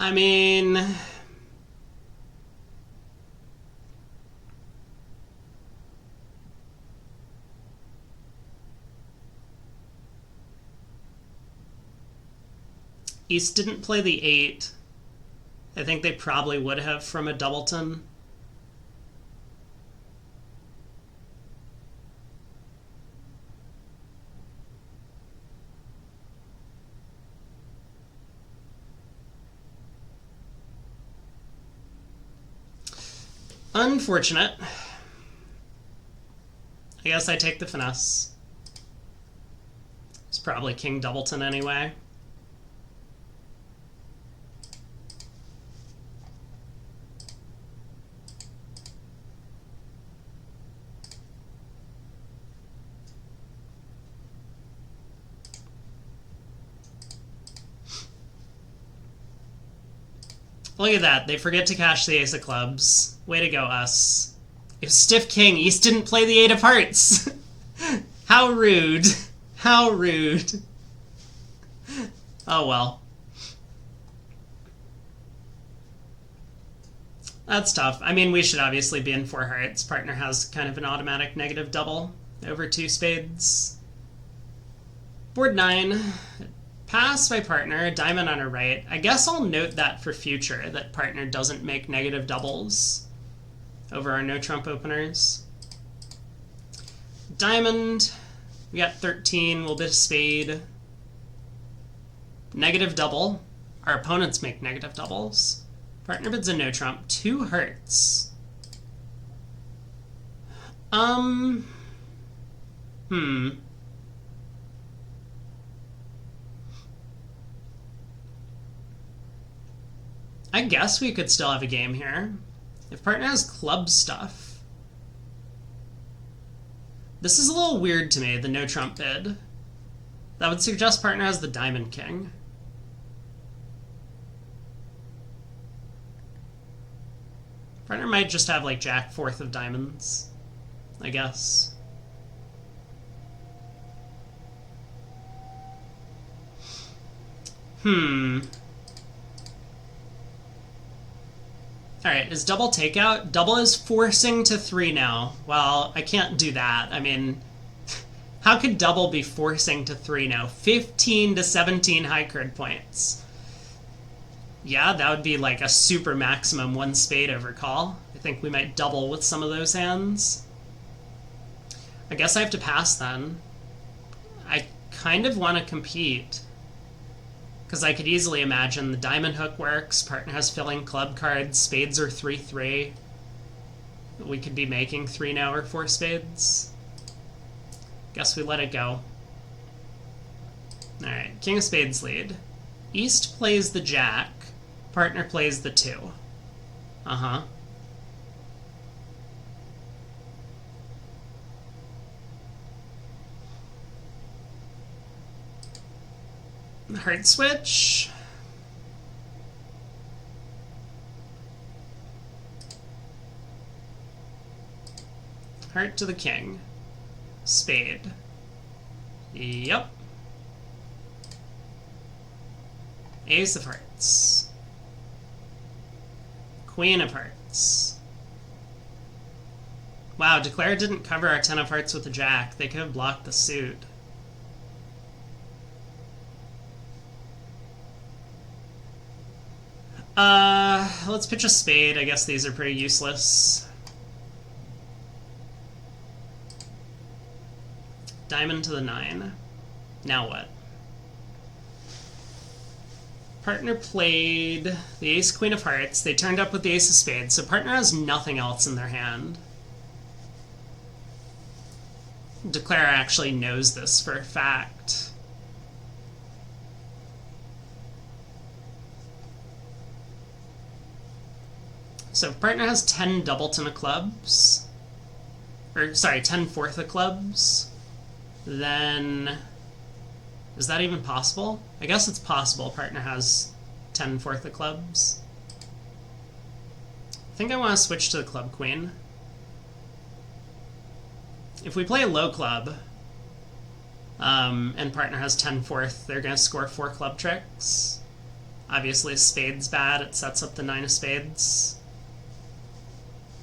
[SPEAKER 1] I mean, East didn't play the 8. I think they probably would have from a doubleton. Unfortunate. I guess I take the finesse. It's probably King Doubleton anyway. Look at that. They forget to cash the ace of clubs. Way to go, us. It was stiff king. East didn't play the 8 of hearts. How rude. How rude. Oh, well. That's tough. I mean, we should obviously be in 4 hearts. Partner has kind of an automatic negative double over 2 spades. Board 9. Pass by partner, diamond on her right. I guess I'll note that for future, that partner doesn't make negative doubles over our no trump openers. Diamond, we got 13, we'll bid a spade. Negative double, Our opponents make negative doubles. Partner bids a no trump. 2 hearts. I guess we could still have a game here. If partner has club stuff. This is a little weird to me, the no trump bid. That would suggest partner has the diamond king. Partner might just have like jack fourth of diamonds, I guess. Alright, is double takeout? Double is forcing to 3 now. Well, I can't do that. I mean, how could double be forcing to 3 now? 15 to 17 high card points. Yeah, that would be like a super maximum 1 spade overcall. I think we might double with some of those hands. I guess I have to pass then. I kind of want to compete. Because I could easily imagine the diamond hook works, partner has filling club cards, spades are 3-3. We could be making 3 now or 4 spades. Guess we let it go. Alright, king of spades lead. East plays the jack, partner plays the 2. Uh-huh. Heart switch. Heart to the king. Spade. Yep. Ace of hearts. Queen of hearts. Wow, declare didn't cover our 10 of hearts with the jack. They could have blocked the suit. Let's pitch a spade. I guess these are pretty useless. Diamond to the 9. Now what? Partner played the ace queen of hearts. They turned up with the ace of spades, so partner has nothing else in their hand. Declare actually knows this for a fact. So if partner has 10 doubleton of clubs, or sorry, 10 fourth of clubs, then is that even possible? I guess it's possible partner has 10 fourth of clubs. I think I want to switch to the club queen. If we play a low club, and partner has 10 fourth, they're going to score 4 club tricks. Obviously, spade's bad. It sets up the 9 of spades.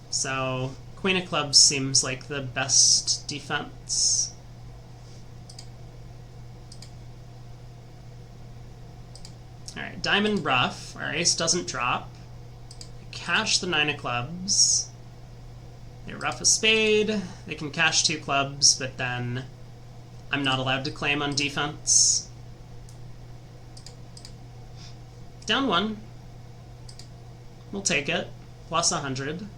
[SPEAKER 1] So, queen of clubs seems like the best defense. Alright, diamond rough. Our ace doesn't drop. Cash the 9 of clubs. They rough a spade. They can cash 2 clubs, but then I'm not allowed to claim on defense. Down 1. We'll take it. Plus 100.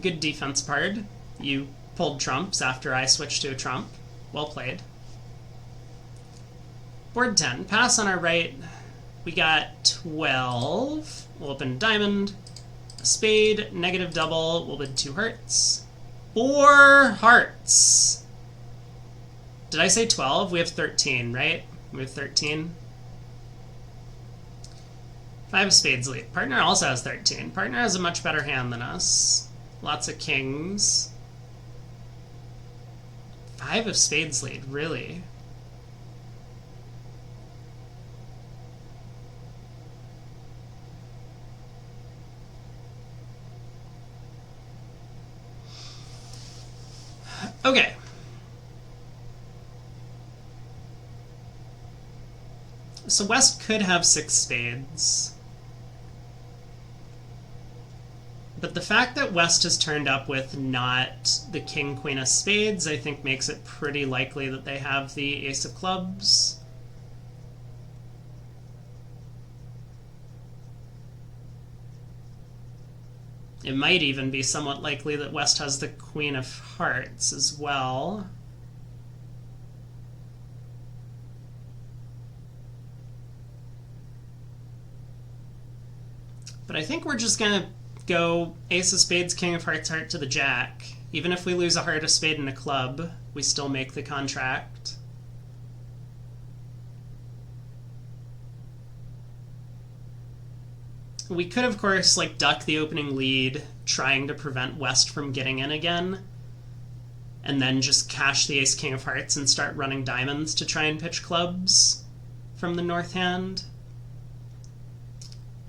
[SPEAKER 1] Good defense part. You pulled trumps after I switched to a trump. Well played. Board 10. Pass on our right. We got 12. We'll open diamond. A spade. Negative double. We'll bid 2 hearts. 4 hearts. Did I say 12? We have 13, right? We have 13. 5 of spades lead. Partner also has 13. Partner has a much better hand than us. Lots of kings. 5 of spades lead, really? Okay. So West could have 6 spades. But the fact that West has turned up with not the king, queen of spades, I think makes it pretty likely that they have the ace of clubs. It might even be somewhat likely that West has the Queen of Hearts as well. But I think we're just going to go Ace of Spades, King of Hearts, Heart to the Jack. Even if we lose a heart, a spade, and a club, we still make the contract. We could, of course, like duck the opening lead, trying to prevent West from getting in again, and then just cash the Ace, King of Hearts and start running diamonds to try and pitch clubs from the north hand.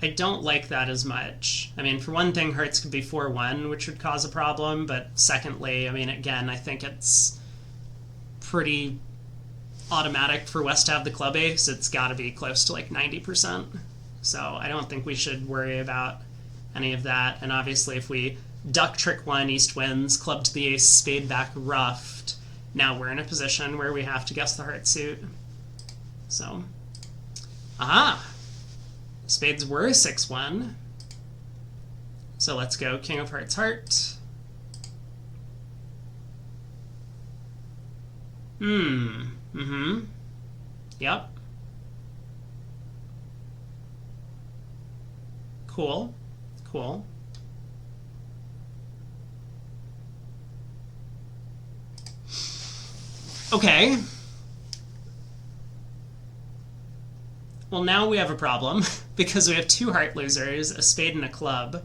[SPEAKER 1] I don't like that as much. I mean, for one thing, hearts could be 4-1, which would cause a problem, but secondly, I mean, again, I think it's pretty automatic for West to have the club ace. It's got to be close to like 90%. So I don't think we should worry about any of that. And obviously, if we duck trick 1, East wins, club to the ace, spade back ruffed, now we're in a position where we have to guess the heart suit. So, aha! Spades were 6-1. So let's go King of Hearts, heart. Yep. Cool. Cool. Okay. Well, now we have a problem because we have 2 heart losers, a spade and a club.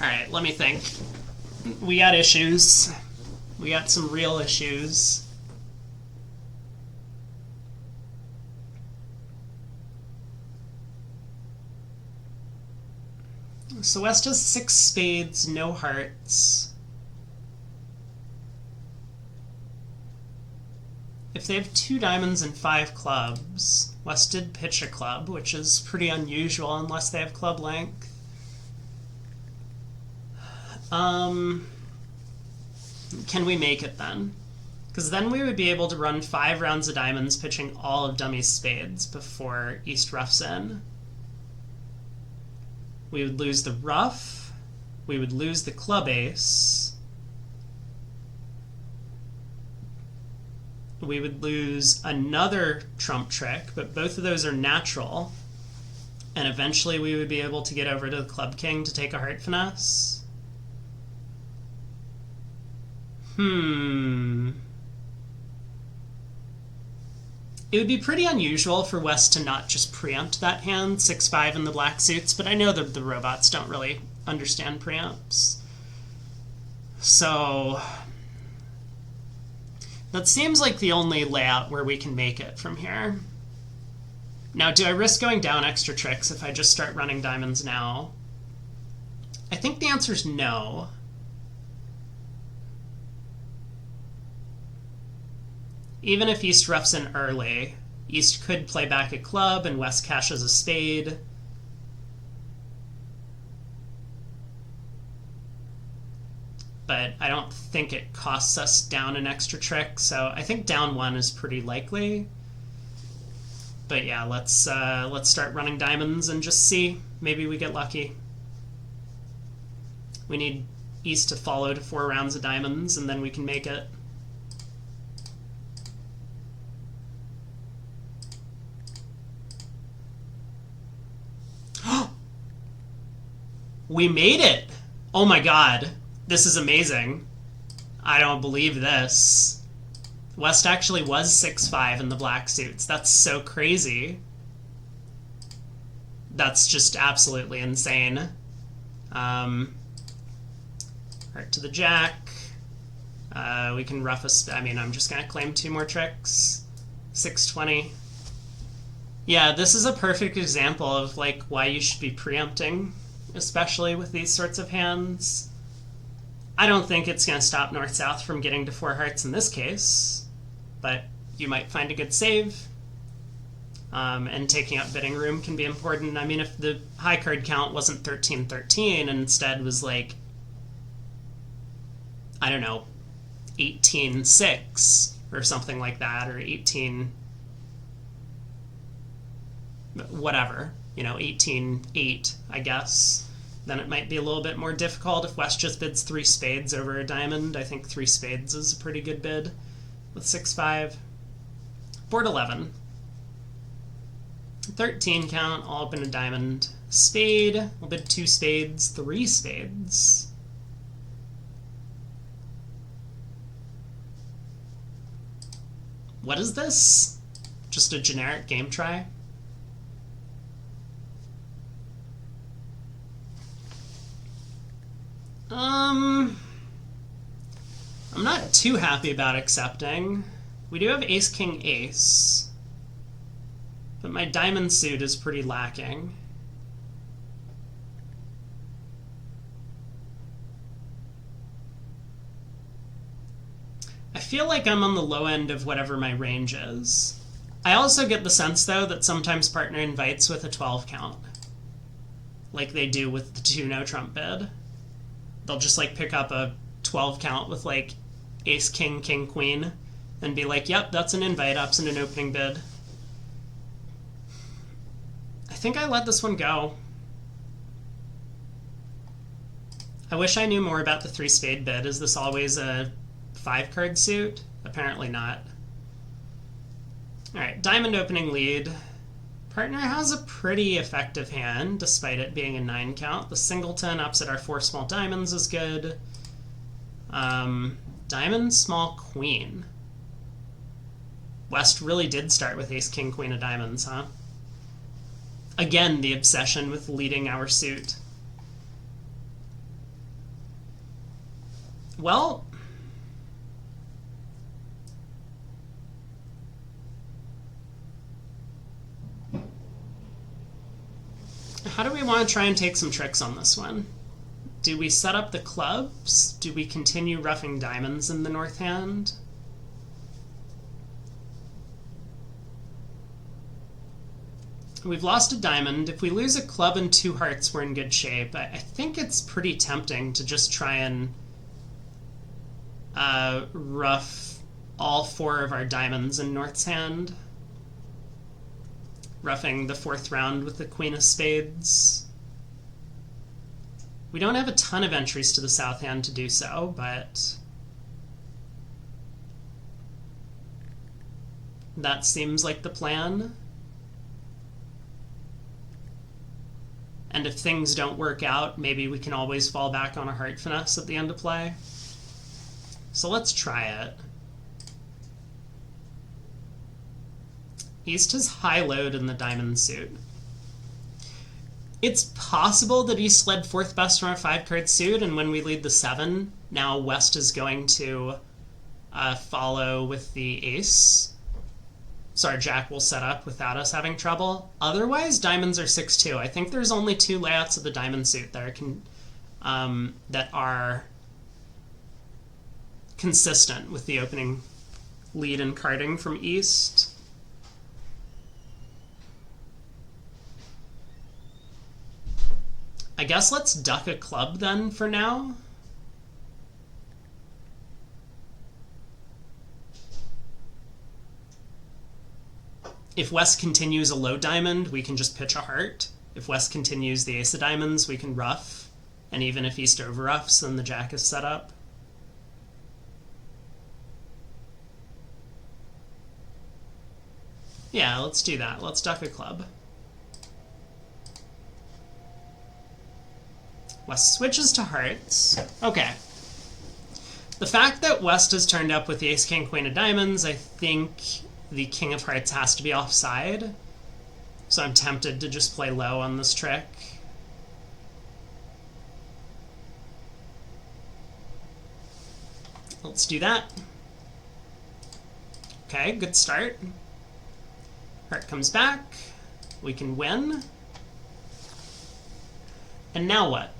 [SPEAKER 1] Alright, let me think. We got issues. We got some real issues. So West has 6 spades, no hearts. If they have 2 diamonds and 5 clubs, West did pitch a club, which is pretty unusual unless they have club length. Can we make it then? Because then we would be able to run 5 rounds of diamonds, pitching all of Dummy's spades before East ruffs in. We would lose the ruff. We would lose the club ace. We would lose another trump trick, but both of those are natural. And eventually we would be able to get over to the club king to take a heart finesse. It would be pretty unusual for West to not just preempt that hand, 6-5 in the black suits, but I know that the robots don't really understand preempts. So that seems like the only layout where we can make it from here. Now, do I risk going down extra tricks if I just start running diamonds now? I think the answer is no. Even if East roughs in early, East could play back a club and West cashes a spade. But I don't think it costs us down an extra trick, so I think down 1 is pretty likely. But yeah, let's start running diamonds and just see. Maybe we get lucky. We need East to follow to 4 rounds of diamonds, and then we can make it. We made it! Oh my god. This is amazing. I don't believe this. West actually was 6-5 in the black suits. That's so crazy. That's just absolutely insane. Heart to the jack. We can rough a... I mean, I'm just going to claim 2 more tricks. 6-20. Yeah, this is a perfect example of like why you should be preempting, especially with these sorts of hands. I don't think it's going to stop North-South from getting to 4 hearts in this case, but you might find a good save. And taking up bidding room can be important. I mean, if the high card count wasn't 13-13 and instead was like I don't know, 18-6 or something like that, or 18 whatever, 18-8, I guess, then it might be a little bit more difficult. If West just bids 3 spades over a diamond, I think 3 spades is a pretty good bid with 6-5. Board 11. 13 count, I'll open a diamond. Spade, we'll bid 2 spades, 3 spades. What is this? Just a generic game try? I'm not too happy about accepting. We do have ace, king, ace. But my diamond suit is pretty lacking. I feel like I'm on the low end of whatever my range is. I also get the sense, though, that sometimes partner invites with a 12 count. Like they do with the 2 no trump bid. They'll just like pick up a 12 count with like ace, king, king, queen, and be like, yep, that's an invite, ups in an opening bid. I think I let this one go. I wish I knew more about the 3 spade bid. Is this always a 5 card suit? Apparently not. Alright, diamond opening lead. Partner has a pretty effective hand, despite it being a 9 count. The singleton ups at our 4 small diamonds is good. Diamond, small, queen. West really did start with ace, king, queen of diamonds, huh? Again, the obsession with leading our suit. Well, how do we want to try and take some tricks on this one? Do we set up the clubs? Do we continue roughing diamonds in the north hand? We've lost a diamond. If we lose a club and 2 hearts, we're in good shape. I think it's pretty tempting to just try and rough all 4 of our diamonds in north's hand. Roughing the 4th round with the queen of spades. We don't have a ton of entries to the south hand to do so, but that seems like the plan. And if things don't work out, maybe we can always fall back on a heart finesse at the end of play. So let's try it. East has high load in the diamond suit. It's possible that East led 4th best from our 5 card suit, and when we lead the 7, now West is going to follow with the ace. So our jack will set up without us having trouble. Otherwise, diamonds are 6-2. I think there's only 2 layouts of the diamond suit that are consistent with the opening lead and carding from East. I guess let's duck a club then for now. If West continues a low diamond, we can just pitch a heart. If West continues the ace of diamonds, we can rough. And even if East over roughs, then the jack is set up. Yeah, let's do that. Let's duck a club. West switches to hearts. Okay. The fact that West has turned up with the ace, king, queen of diamonds, I think the king of hearts has to be offside. So I'm tempted to just play low on this trick. Let's do that. Okay, good start. Heart comes back. We can win. And now what?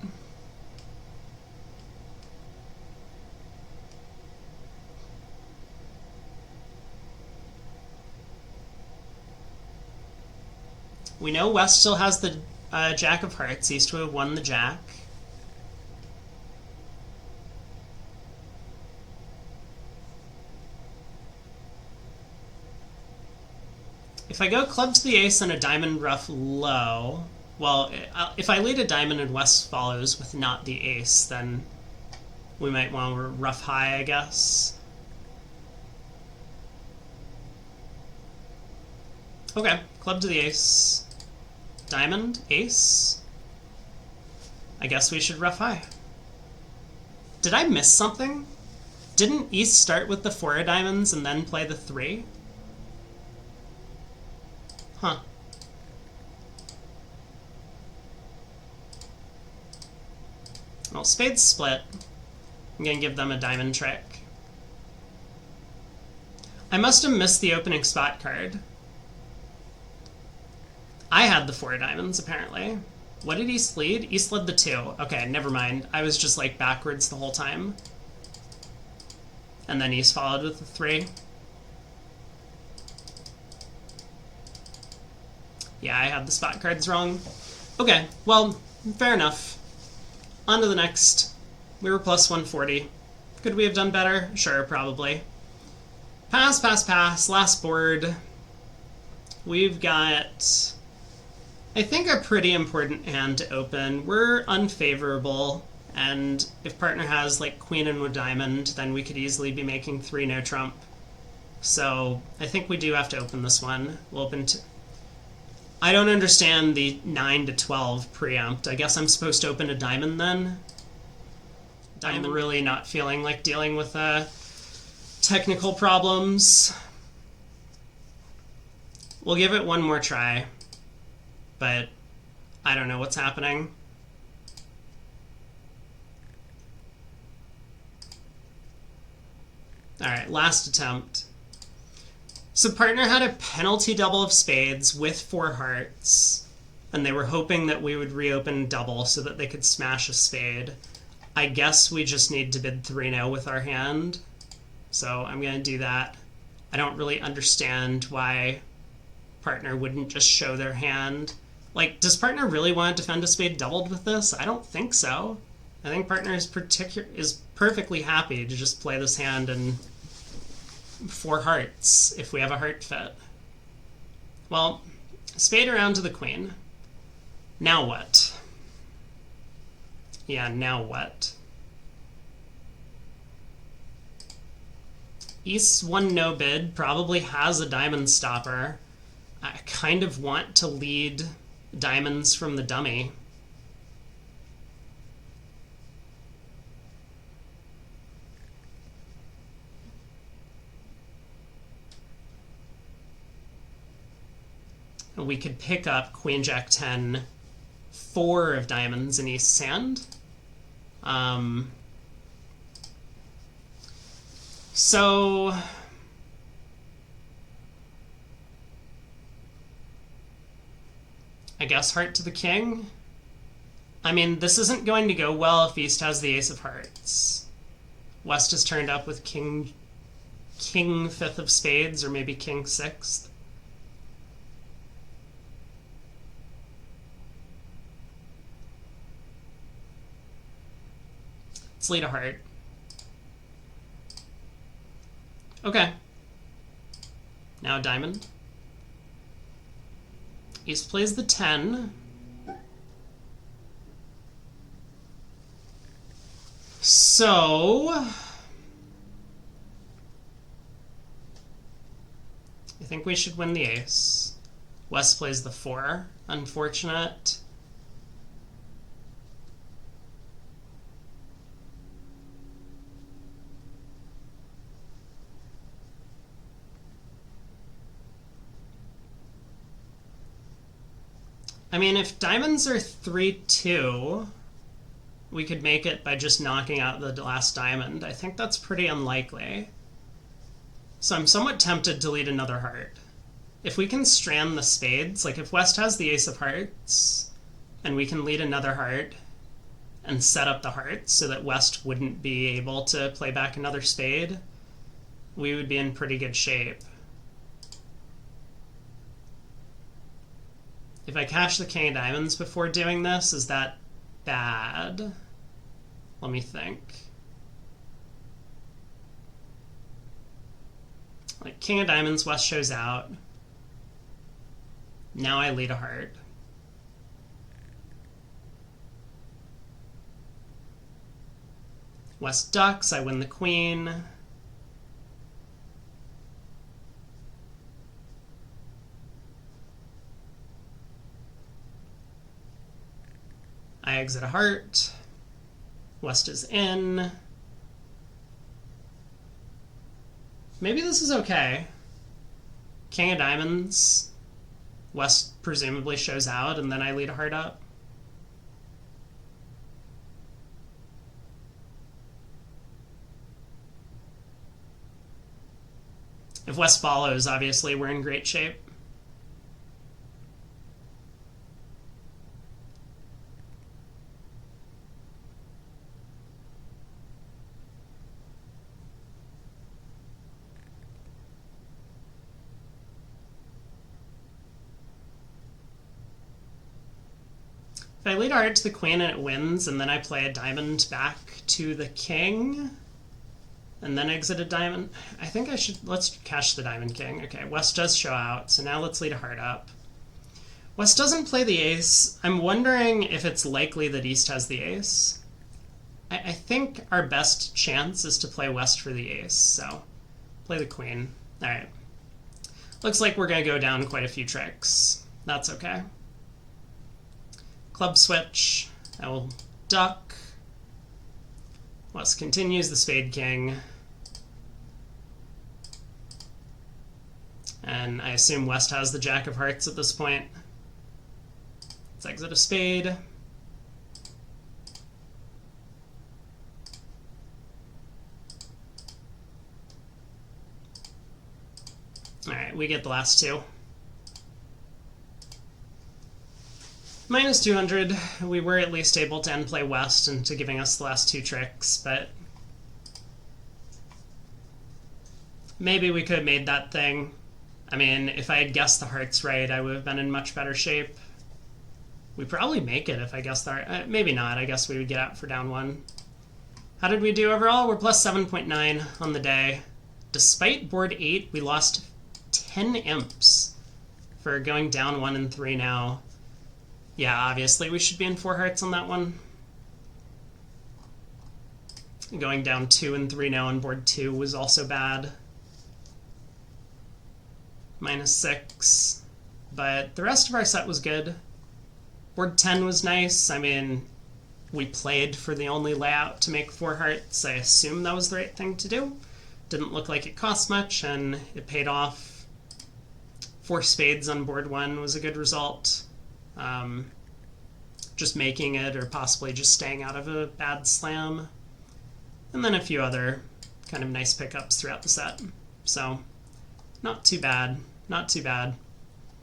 [SPEAKER 1] We know West still has the jack of hearts. East to have won the jack. If I go club to the ace and a diamond ruff low, well, if I lead a diamond and West follows with not the ace, then we might want to ruff high, I guess. Okay, club to the ace. Diamond, ace. I guess we should ruff high. Did I miss something? Didn't East start with the 4 of diamonds and then play the 3? Huh. Well, spades split. I'm gonna give them a diamond trick. I must have missed the opening spot card. I had the 4 diamonds, apparently. What did East lead? East led the 2. Okay, never mind. I was just, like, backwards the whole time. And then East followed with the 3. Yeah, I had the spot cards wrong. Okay, well, fair enough. On to the next. We were plus 140. Could we have done better? Sure, probably. Pass, pass, pass. Last board. We've got, I think, a pretty important hand to open. We're unfavorable, and if partner has, like, queen and with diamond, then we could easily be making 3 no trump. So I think we do have to open this one. We'll open I don't understand the 9 to 12 preempt. I guess I'm supposed to open a diamond then? I'm really not feeling like dealing with technical problems. We'll give it one more try, but I don't know what's happening. Alright, last attempt. So partner had a penalty double of spades with 4 hearts, and they were hoping that we would reopen double so that they could smash a spade. I guess we just need to bid 3-0 with our hand, so I'm going to do that. I don't really understand why partner wouldn't just show their hand. Like, does partner really want to defend a spade doubled with this? I don't think so. I think partner is perfectly happy to just play this hand and 4 hearts if we have a heart fit. Well, spade around to the queen. Now what? Yeah, now what? East's 1 no bid probably has a diamond stopper. I kind of want to lead diamonds from the dummy. We could pick up Queen Jack 10, 4 of diamonds in East's hand. So I guess heart to the king. I mean, this isn't going to go well if East has the ace of hearts. West is turned up with king 5th of spades, or maybe king 6th. Let's lead a heart. Okay. Now a diamond. East plays the 10. So I think we should win the ace. West plays the 4. Unfortunate. I mean, if diamonds are 3-2, we could make it by just knocking out the last diamond. I think that's pretty unlikely. So I'm somewhat tempted to lead another heart. If we can strand the spades, like if West has the ace of hearts, and we can lead another heart and set up the hearts so that West wouldn't be able to play back another spade, we would be in pretty good shape. If I cash the king of diamonds before doing this, is that bad? Let me think. Like king of diamonds, West shows out. Now I lead a heart. West ducks, I win the queen. I exit a heart. West is in. Maybe this is okay. King of diamonds. West presumably shows out, and then I lead a heart up. If West follows, obviously we're in great shape. If I lead a heart to the queen and it wins, and then I play a diamond back to the king, and then exit a diamond, I think I should, let's cash the diamond king. Okay, West does show out, so now let's lead a heart up. West doesn't play the ace. I'm wondering if it's likely that East has the ace. I think our best chance is to play West for the ace, so play the queen. All right. Looks like we're going to go down quite a few tricks. That's okay. Club switch. I will duck. West continues the spade king. And I assume West has the jack of hearts at this point. Let's exit a spade. All right, we get the last two. Minus 200, we were at least able to end play West into giving us the last two tricks, but maybe we could have made that thing. I mean, if I had guessed the hearts right, I would have been in much better shape. We probably make it if I guessed the heart. Maybe not. I guess we would get out for down one. How did we do overall? We're plus 7.9 on the day. Despite board 8, we lost 10 imps for going down 1 and 3 now. Yeah, obviously we should be in 4 hearts on that one. Going down 2 and 3 now on board 2 was also bad. Minus 6. But the rest of our set was good. Board 10 was nice. I mean, we played for the only layout to make 4 hearts. I assume that was the right thing to do. Didn't look like it cost much, and it paid off. 4 spades on board 1 was a good result. Just making it, or possibly just staying out of a bad slam. And then a few other kind of nice pickups throughout the set. So, not too bad. Not too bad.